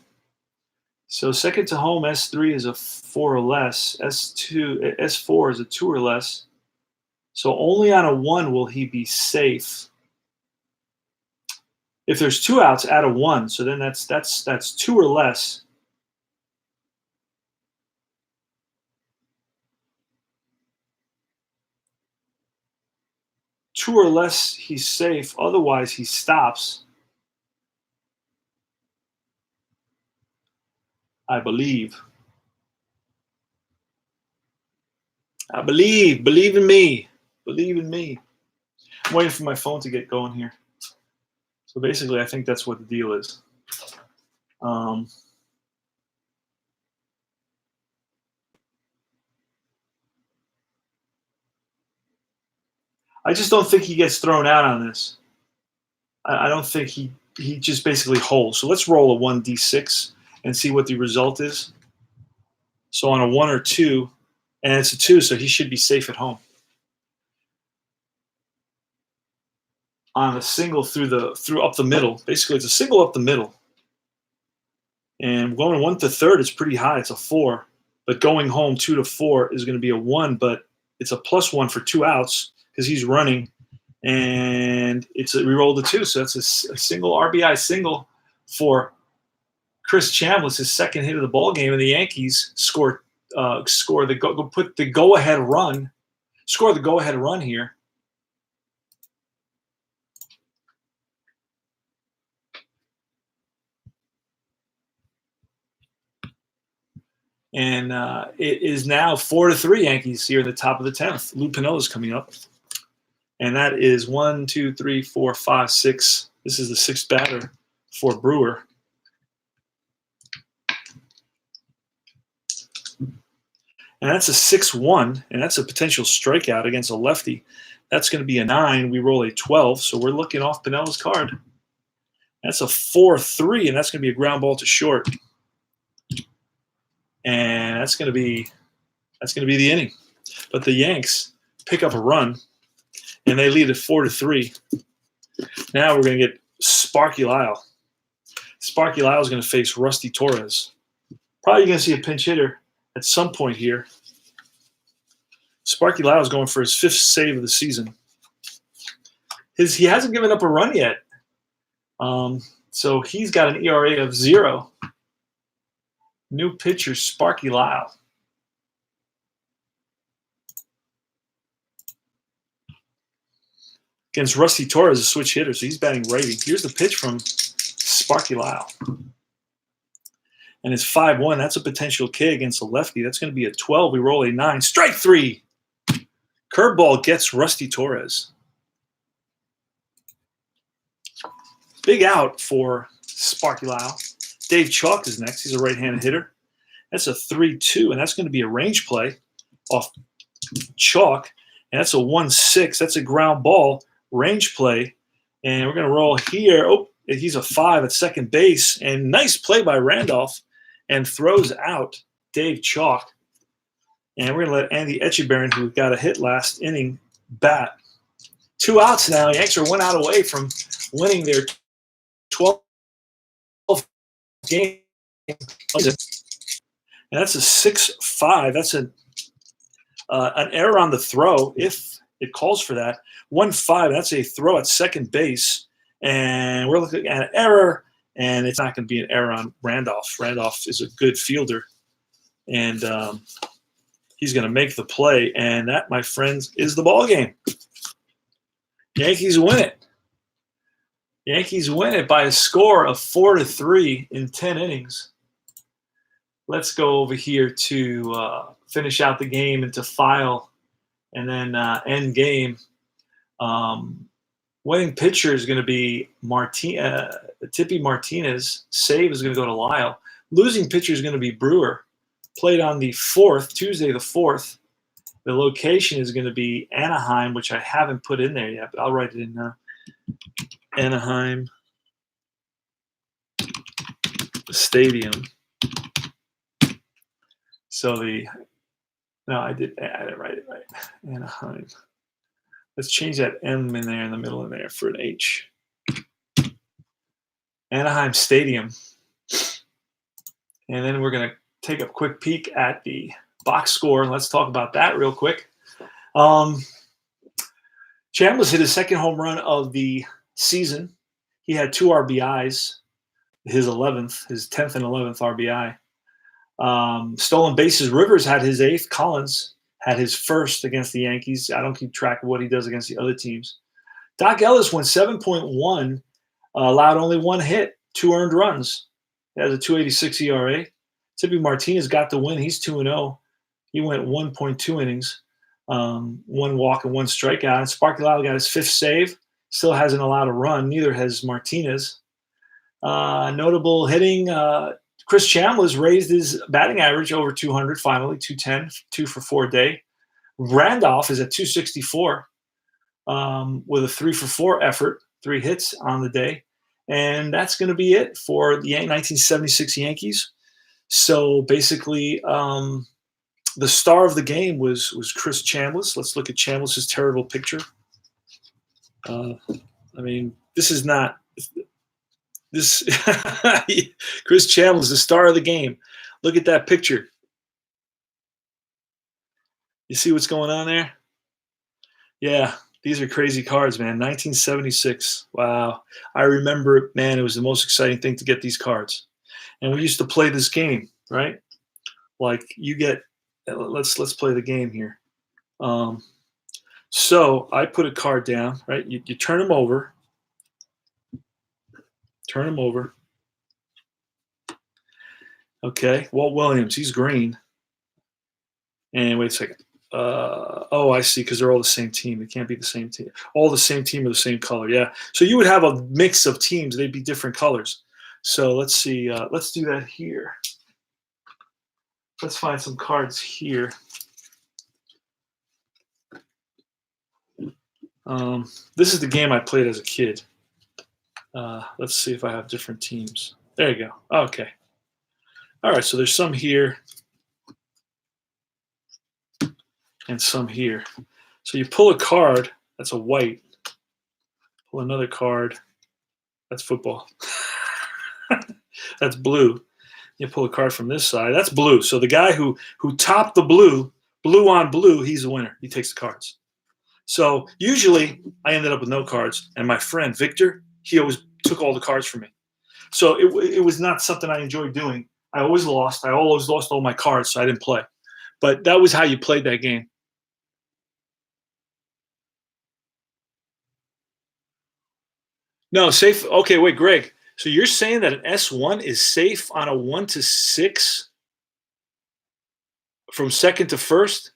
So second to home, S3 is a 4 or less. S4 is a 2 or less. So only on a 1 will he be safe. If there's 2 outs, add a 1. So then that's 2 or less. Two or less, he's safe. Otherwise, he stops. I believe. I believe. Believe in me. Believe in me. I'm waiting for my phone to get going here. So basically, I think that's what the deal is. I just don't think he gets thrown out on this. I don't think he just basically holds. So let's roll a 1d6 and see what the result is. So on a 1 or 2, and it's a 2, so he should be safe at home. On a single through up the middle, basically it's a single up the middle. And going 1 to third is pretty high. It's a 4, but going home 2 to 4 is going to be a 1, but it's a +1 for 2 outs because he's running. And we rolled a 2, so that's a single RBI single for Chris Chambliss, his second hit of the ball game, and the Yankees score the go-ahead run here. And it is now 4-3 Yankees here at the top of the 10th. Lou Piniella is coming up. And that is 1, 2, 3, 4, 5, 6. This is the 6th batter for Brewer. And that's a 6-1, and that's a potential strikeout against a lefty. That's going to be a 9. We roll a 12, so we're looking off Piniella's card. That's a 4-3, and that's going to be a ground ball to short. And that's going to be the inning. But the Yanks pick up a run, and they lead at 4-3. Now we're going to get Sparky Lyle. Sparky Lyle is going to face Rusty Torres. Probably going to see a pinch hitter at some point here. Sparky Lyle is going for his 5th save of the season. He hasn't given up a run yet. So he's got an ERA of 0. New pitcher, Sparky Lyle. Against Rusty Torres, a switch hitter, so he's batting righty. Here's the pitch from Sparky Lyle. And it's 5-1. That's a potential K against a lefty. That's going to be a 12. We roll a 9. Strike 3. Curveball gets Rusty Torres. Big out for Sparky Lyle. Dave Chalk is next. He's a right-handed hitter. That's a 3-2, and that's going to be a range play off Chalk. And that's a 1-6. That's a ground ball range play. And we're going to roll here. Oh, he's a 5 at second base. And nice play by Randolph. And throws out Dave Chalk. And we're going to let Andy Etchebarren, who got a hit last inning, bat. 2 outs now. Yanks are 1 out away from winning their 12th game. And that's a 6-5. That's an error on the throw. If It calls for that. 1-5, that's a throw at second base. And we're looking at an error, and it's not going to be an error on Randolph. Randolph is a good fielder, and he's going to make the play. And that, my friends, is the ball game. Yankees win it. Yankees win it by a score of 4-3 in 10 innings. Let's go over here to finish out the game and to file and then end game. Winning pitcher is going to be Tippy Martinez. Save is going to go to Lyle. Losing pitcher is going to be Brewer. Played on the 4th, Tuesday the 4th. The location is going to be Anaheim, which I haven't put in there yet, but I'll write it in now. Anaheim Stadium. So I didn't write it right. Anaheim. Let's change that M in there in the middle in there for an H. Anaheim Stadium. And then we're going to take a quick peek at the box score. Let's talk about that real quick. Chambliss hit his second home run of the season. He had 2 RBIs, his 10th and 11th RBI. Stolen bases, Rivers had his 8th. Collins had his 1st against the Yankees. I don't keep track of what he does against the other teams. Doc Ellis went 7.1, allowed only 1 hit, 2 earned runs. He has a 2.86 ERA. Tippy Martinez got the win. He's 2-0. He went 1.2 innings, 1 walk and 1 strikeout. And Sparky Lyle got his 5th save. Still hasn't allowed a run. Neither has Martinez. Notable hitting, Chris Chambliss raised his batting average over 200 finally, 210, 2 for 4 day. Randolph is at 264 with a 3 for 4 effort, 3 hits on the day. And that's going to be it for the 1976 Yankees. So basically, the star of the game was Chris Chambliss. Let's look at Chambliss's terrible picture. This is not this. Chris Chambliss, the star of the game. Look at that picture. You see what's going on there? Yeah, these are crazy cards, man. 1976. Wow. I remember, man, it was the most exciting thing to get these cards. And we used to play this game, right? Like you get, let's play the game here. So I put a card down, right? You turn them over. Turn them over. Okay, Walt Williams, he's green. And wait a second. Oh, I see, because they're all the same team. It can't be the same team. All the same team are the same color, yeah. So you would have a mix of teams. They'd be different colors. So let's see. Let's do that here. Let's find some cards here. This is the game I played as a kid. Let's see if I have different teams. There you go. Okay. All right, so there's some here and some here. So you pull a card, that's a white. Pull another card, that's football. That's blue. You pull a card from this side, that's blue. So the guy who topped the blue on blue, he's the winner. He takes the cards. So usually I ended up with no cards, and my friend Victor, he always took all the cards from me. So it was not something I enjoyed doing. I always lost. I always lost all my cards, so I didn't play. But that was how you played that game. No, safe. Okay, wait, Greg. So you're saying that an S1 is safe on a 1 to 6 from second to first?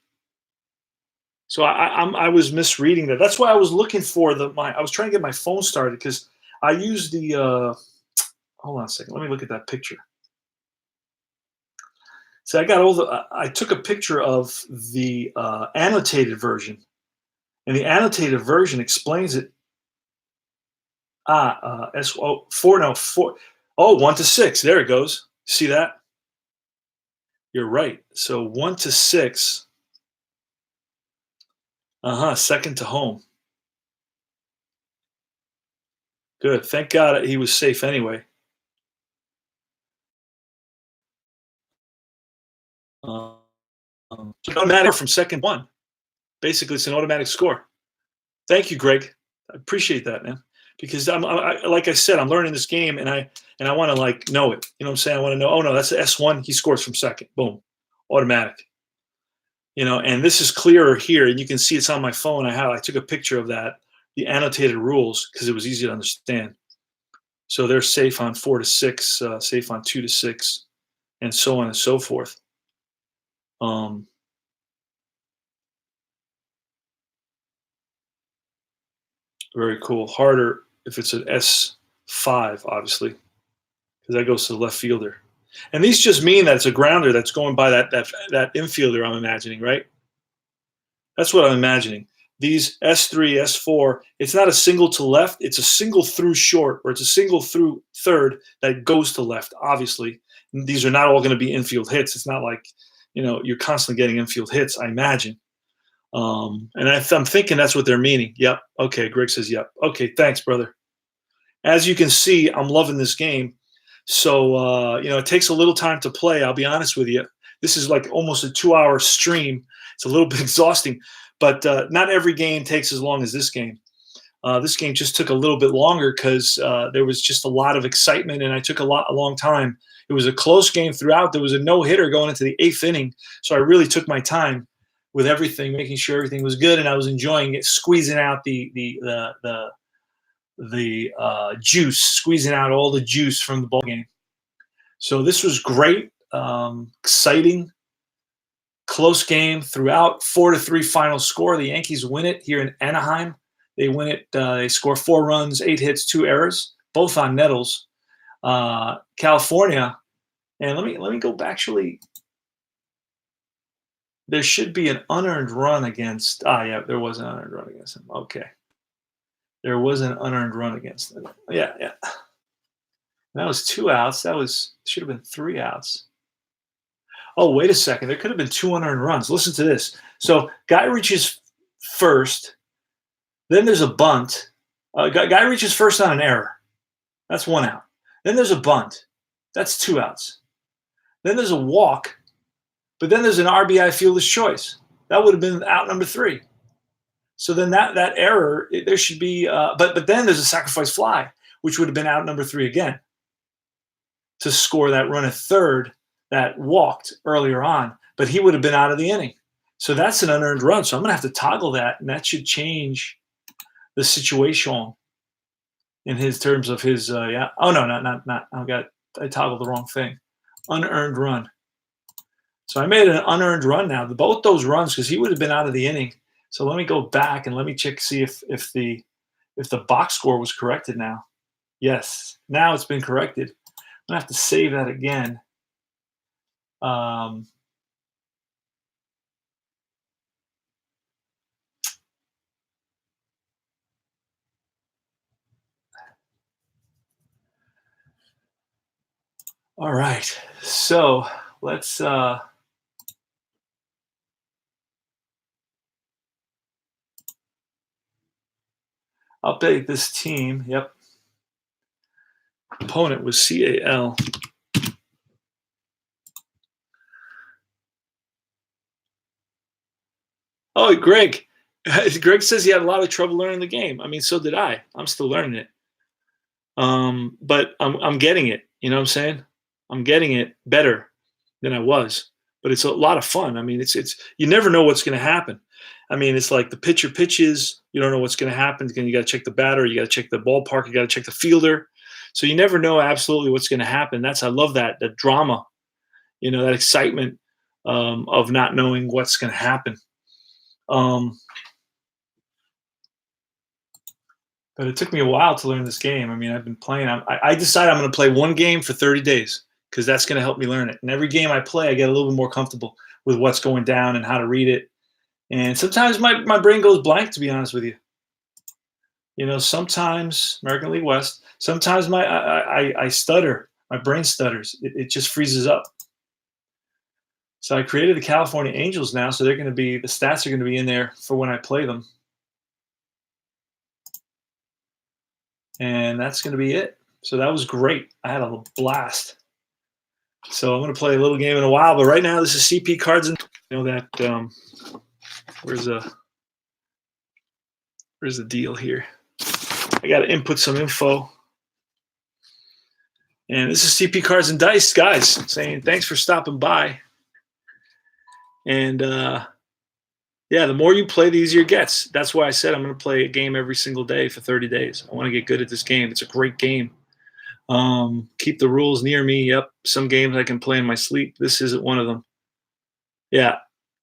So I was misreading that. That's why I was looking for I was trying to get my phone started because I used the hold on a second. Let me look at that picture. So I took a picture of the annotated version, and the annotated version explains it. S4. Oh, 1 to 6. There it goes. See that? You're right. So 1 to 6. Second to home. Good. Thank God he was safe anyway. Automatic from second one. Basically, it's an automatic score. Thank you, Greg. I appreciate that, man. Because like I said, I'm learning this game, and I want to like know it. You know what I'm saying? I want to know. Oh no, that's the S1. He scores from second. Boom, automatic. And this is clearer here, and you can see it's on my phone. I took a picture of that, the annotated rules, because it was easy to understand. So they're safe on 4 to 6, safe on 2 to 6, and so on and so forth. Um, Very cool. Harder if it's an S5, obviously, because that goes to the left fielder. And these just mean that it's a grounder that's going by that infielder. I'm imagining, right? That's what I'm imagining. These S3, S4, it's not a single to left, it's a single through short, or it's a single through third that goes to left, obviously. And these are not all going to be infield hits. It's not like, you're constantly getting infield hits, I imagine. And I'm thinking that's what they're meaning. Yep. Okay. Greg says, yep. Okay. Thanks, brother. As you can see, I'm loving this game. So, it takes a little time to play. I'll be honest with you. This is like almost a 2-hour stream. It's a little bit exhausting, but not every game takes as long as this game. This game just took a little bit longer because there was just a lot of excitement, and I took a long time. It was a close game throughout. There was a no-hitter going into the 8th inning, so I really took my time with everything, making sure everything was good, and I was enjoying it, squeezing out the juice, squeezing out all the juice from the ball game. So this was great, exciting, close game throughout. 4-3 final score. The Yankees win it here in Anaheim. They win it. They score 4 runs, 8 hits, 2 errors, both on Nettles. California, and let me go back. Actually, there should be an unearned run against. Yeah, there was an unearned run against him. Okay, there was an unearned run against them. Yeah. That was 2 outs. Should have been 3 outs. Oh, wait a second. There could have been 2 unearned runs. Listen to this. So guy reaches first. Then there's a bunt. Guy reaches first on an error. That's 1 out. Then there's a bunt. That's 2 outs. Then there's a walk. But then there's an RBI fielder's choice. That would have been out number 3. So then that error, there should be. But then there's a sacrifice fly, which would have been out number 3 again, to score that run at third that walked earlier on, but he would have been out of the inning. So that's an unearned run. So I'm going to have to toggle that, and that should change the situation in his terms of his, yeah. Oh, no, not. I toggled the wrong thing. Unearned run. So I made an unearned run now. Both those runs, because he would have been out of the inning. So let me go back and let me check, see if the box score was corrected now. Yes, now it's been corrected. I'm going to have to save that again. All right, so let's update this team. Yep. Opponent was CAL. Oh, Greg. Greg says he had a lot of trouble learning the game. I mean, so did I. I'm still learning it. But I'm getting it. You know what I'm saying? I'm getting it better than I was. But it's a lot of fun. I mean, it's you never know what's going to happen. I mean, it's like the pitcher pitches. You don't know what's going to happen. You got to check the batter. You got to check the ballpark. You got to check the fielder. So you never know absolutely what's going to happen. I love that drama. That excitement of not knowing what's going to happen. But it took me a while to learn this game. I mean, I've been playing. I decided I'm going to play one game for 30 days because that's going to help me learn it. And every game I play, I get a little bit more comfortable with what's going down and how to read it. And sometimes my brain goes blank, to be honest with you. Sometimes American League West. Sometimes I stutter. My brain stutters. It just freezes up. So I created the California Angels now, so the stats are going to be in there for when I play them. And that's going to be it. So that was great. I had a blast. So I'm going to play a little game in a while, but right now this is CP Cards. That where's Where's the deal here? I got to input some info. And this is CP Cards and Dice, guys, saying thanks for stopping by. And yeah, the more you play, the easier it gets. That's why I said I'm going to play a game every single day for 30 days. I want to get good at this game. It's a great game. Keep the rules near me. Yep, some games I can play in my sleep. This isn't one of them. Yeah,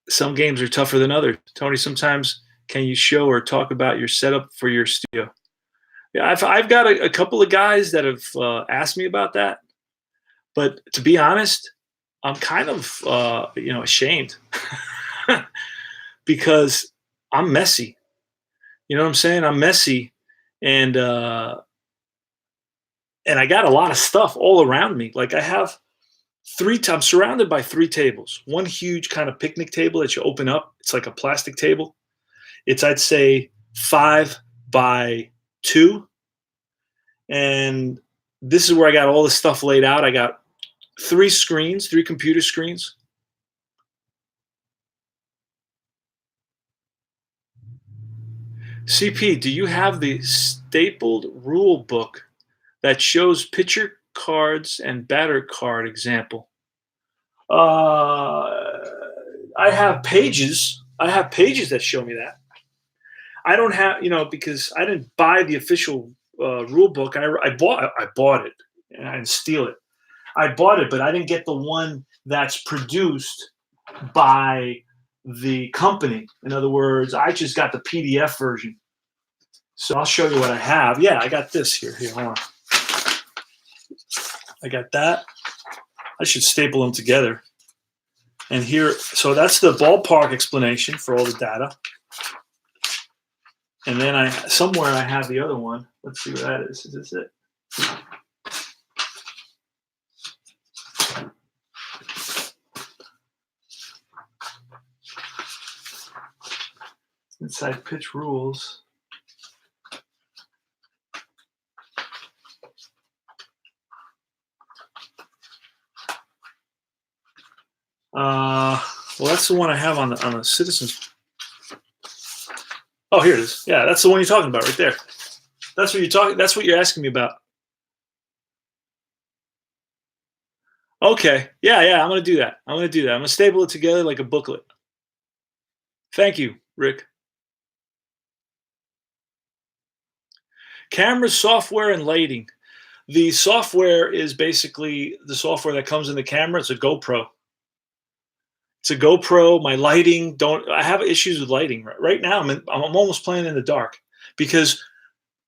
some games are tougher than others. Tony, sometimes can you show or talk about your setup for your studio? Yeah, I've got a couple of guys that have asked me about that, but to be honest, I'm kind of ashamed because I'm messy. You know what I'm saying? I'm messy, and I got a lot of stuff all around me. Like I have I'm surrounded by 3 tables. One huge kind of picnic table that you open up. It's like a plastic table. It's, I'd say, 5 by 2. And this is where I got all the stuff laid out. I got 3 screens, 3 computer screens. CP, do you have the stapled rule book that shows pitcher cards and batter card example? I have pages. I have pages that show me that. I don't have, because I didn't buy the official rule book. I bought it, and I didn't steal it. I bought it, but I didn't get the one that's produced by the company. In other words, I just got the PDF version. So I'll show you what I have. Yeah, I got this here. Here, hold on. I got that. I should staple them together. And here, so that's the ballpark explanation for all the data. And then somewhere I have the other one. Let's see what that is. Is this it? Inside pitch rules. Well, that's the one I have on the Citizens. Oh, here it is. Yeah, that's the one you're talking about right there. That's what you're talking. That's what you're asking me about. Okay. Yeah. I'm gonna do that. I'm gonna staple it together like a booklet. Thank you, Rick. Camera software and lighting. The software is basically the software that comes in the camera. It's a GoPro. It's a GoPro. My lighting I have issues with lighting right now. I'm almost playing in the dark because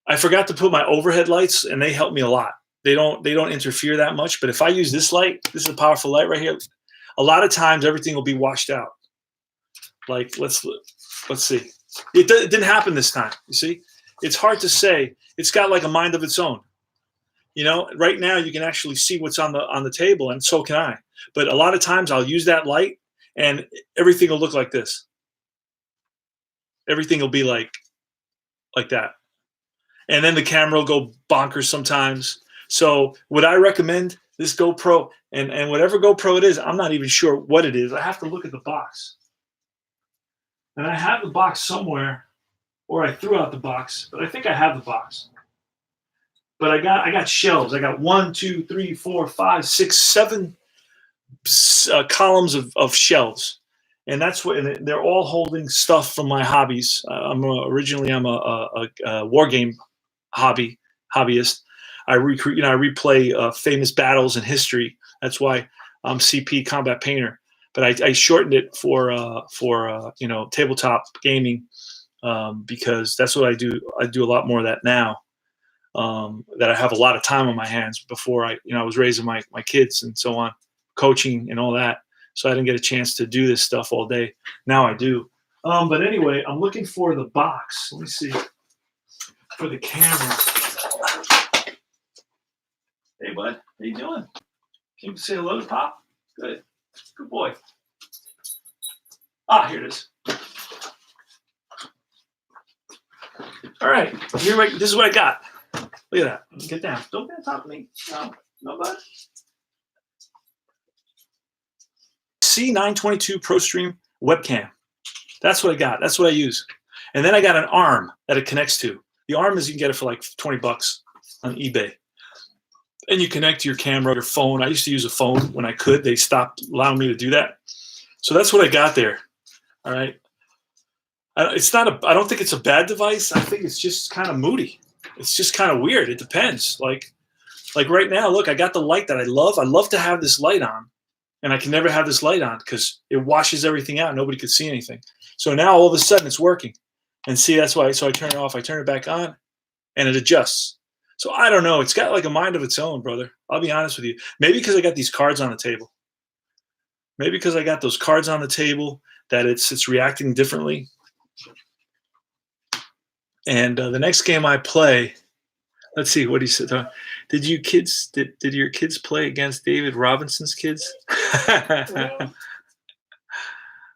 I forgot to put my overhead lights, and they help me a lot. They don't interfere that much. But if I use this light, this is a powerful light right here. A lot of times everything will be washed out. Like let's see. It didn't happen this time. You see, it's hard to say. It's got like a mind of its own. Right now you can actually see what's on the table, and so can I. But a lot of times I'll use that light, and everything will look like this. Everything will be like that. And then the camera will go bonkers sometimes. So would I recommend this GoPro? And whatever GoPro it is, I'm not even sure what it is. I have to look at the box. And I have the box somewhere, or I threw out the box, but I think I have the box. But I got shelves. I got 1, 2, 3, 4, 5, 6, 7 columns of shelves, and that's what. And they're all holding stuff from my hobbies. Originally I'm a war game hobbyist. I replay famous battles in history. That's why I'm CP Combat Painter. But I shortened it for tabletop gaming because that's what I do. I do a lot more of that now. That I have a lot of time on my hands. Before I was raising my kids and so on, coaching and all that. So I didn't get a chance to do this stuff all day. Now I do. But anyway, I'm looking for the box. Let me see. For the camera. Hey, bud. How you doing? Can you say hello to Pop? Good. Good boy. Here it is. All right. This is what I got. Look at that. Get down. Don't get on top of me. No, bud. C922 ProStream webcam. That's what I got. That's what I use. And then I got an arm that it connects to. The arm is, you can get it for like $20 on eBay. And you connect to your camera, your phone. I used to use a phone when I could. They stopped allowing me to do that. So that's what I got there. All right. It's not a, I don't think it's a bad device. I think it's just kind of moody. It's just kind of weird. It depends. Like right now, look, I got the light that I love. I love to have this light on, and I can never have this light on because it washes everything out. Nobody could see anything. So now all of a sudden it's working. And see, that's why, so I turn it off, I turn it back on, and it adjusts. So I don't know. It's got like a mind of its own, brother. I'll be honest with you. Maybe because I got these cards on the table. Maybe because I got those cards on the table that it's reacting differently. And the next game I play, let's see what he said. Did your kids play against David Robinson's kids?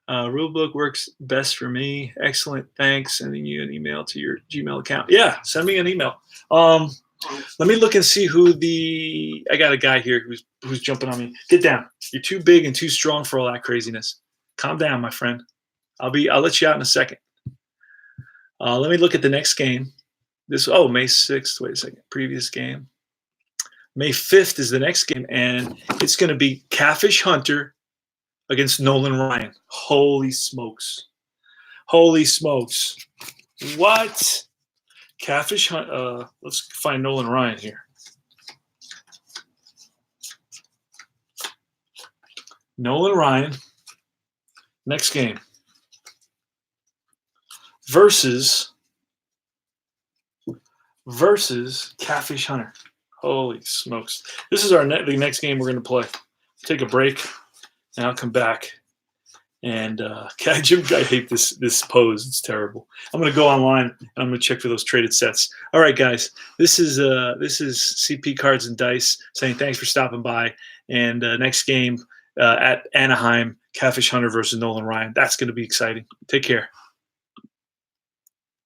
Rulebook works best for me. Excellent. Thanks. Sending you an email to your Gmail account. Yeah, send me an email. Let me look and see who I got a guy here who's jumping on me. Get down. You're too big and too strong for all that craziness. Calm down, my friend. I'll let you out in a second. Let me look at the next game. May 6th. Wait a second. Previous game. May 5th is the next game, and it's going to be Catfish Hunter against Nolan Ryan. Holy smokes. Holy smokes. What? Catfish Hunt. Let's find Nolan Ryan here. Nolan Ryan. Next game. Versus Catfish Hunter. Holy smokes. This is the next game we're going to play. Take a break, and I'll come back. And Jim, I hate this pose. It's terrible. I'm going to go online, and I'm going to check for those traded sets. All right, guys. This is CP Cards and Dice saying thanks for stopping by. And next game at Anaheim, Catfish Hunter versus Nolan Ryan. That's going to be exciting. Take care.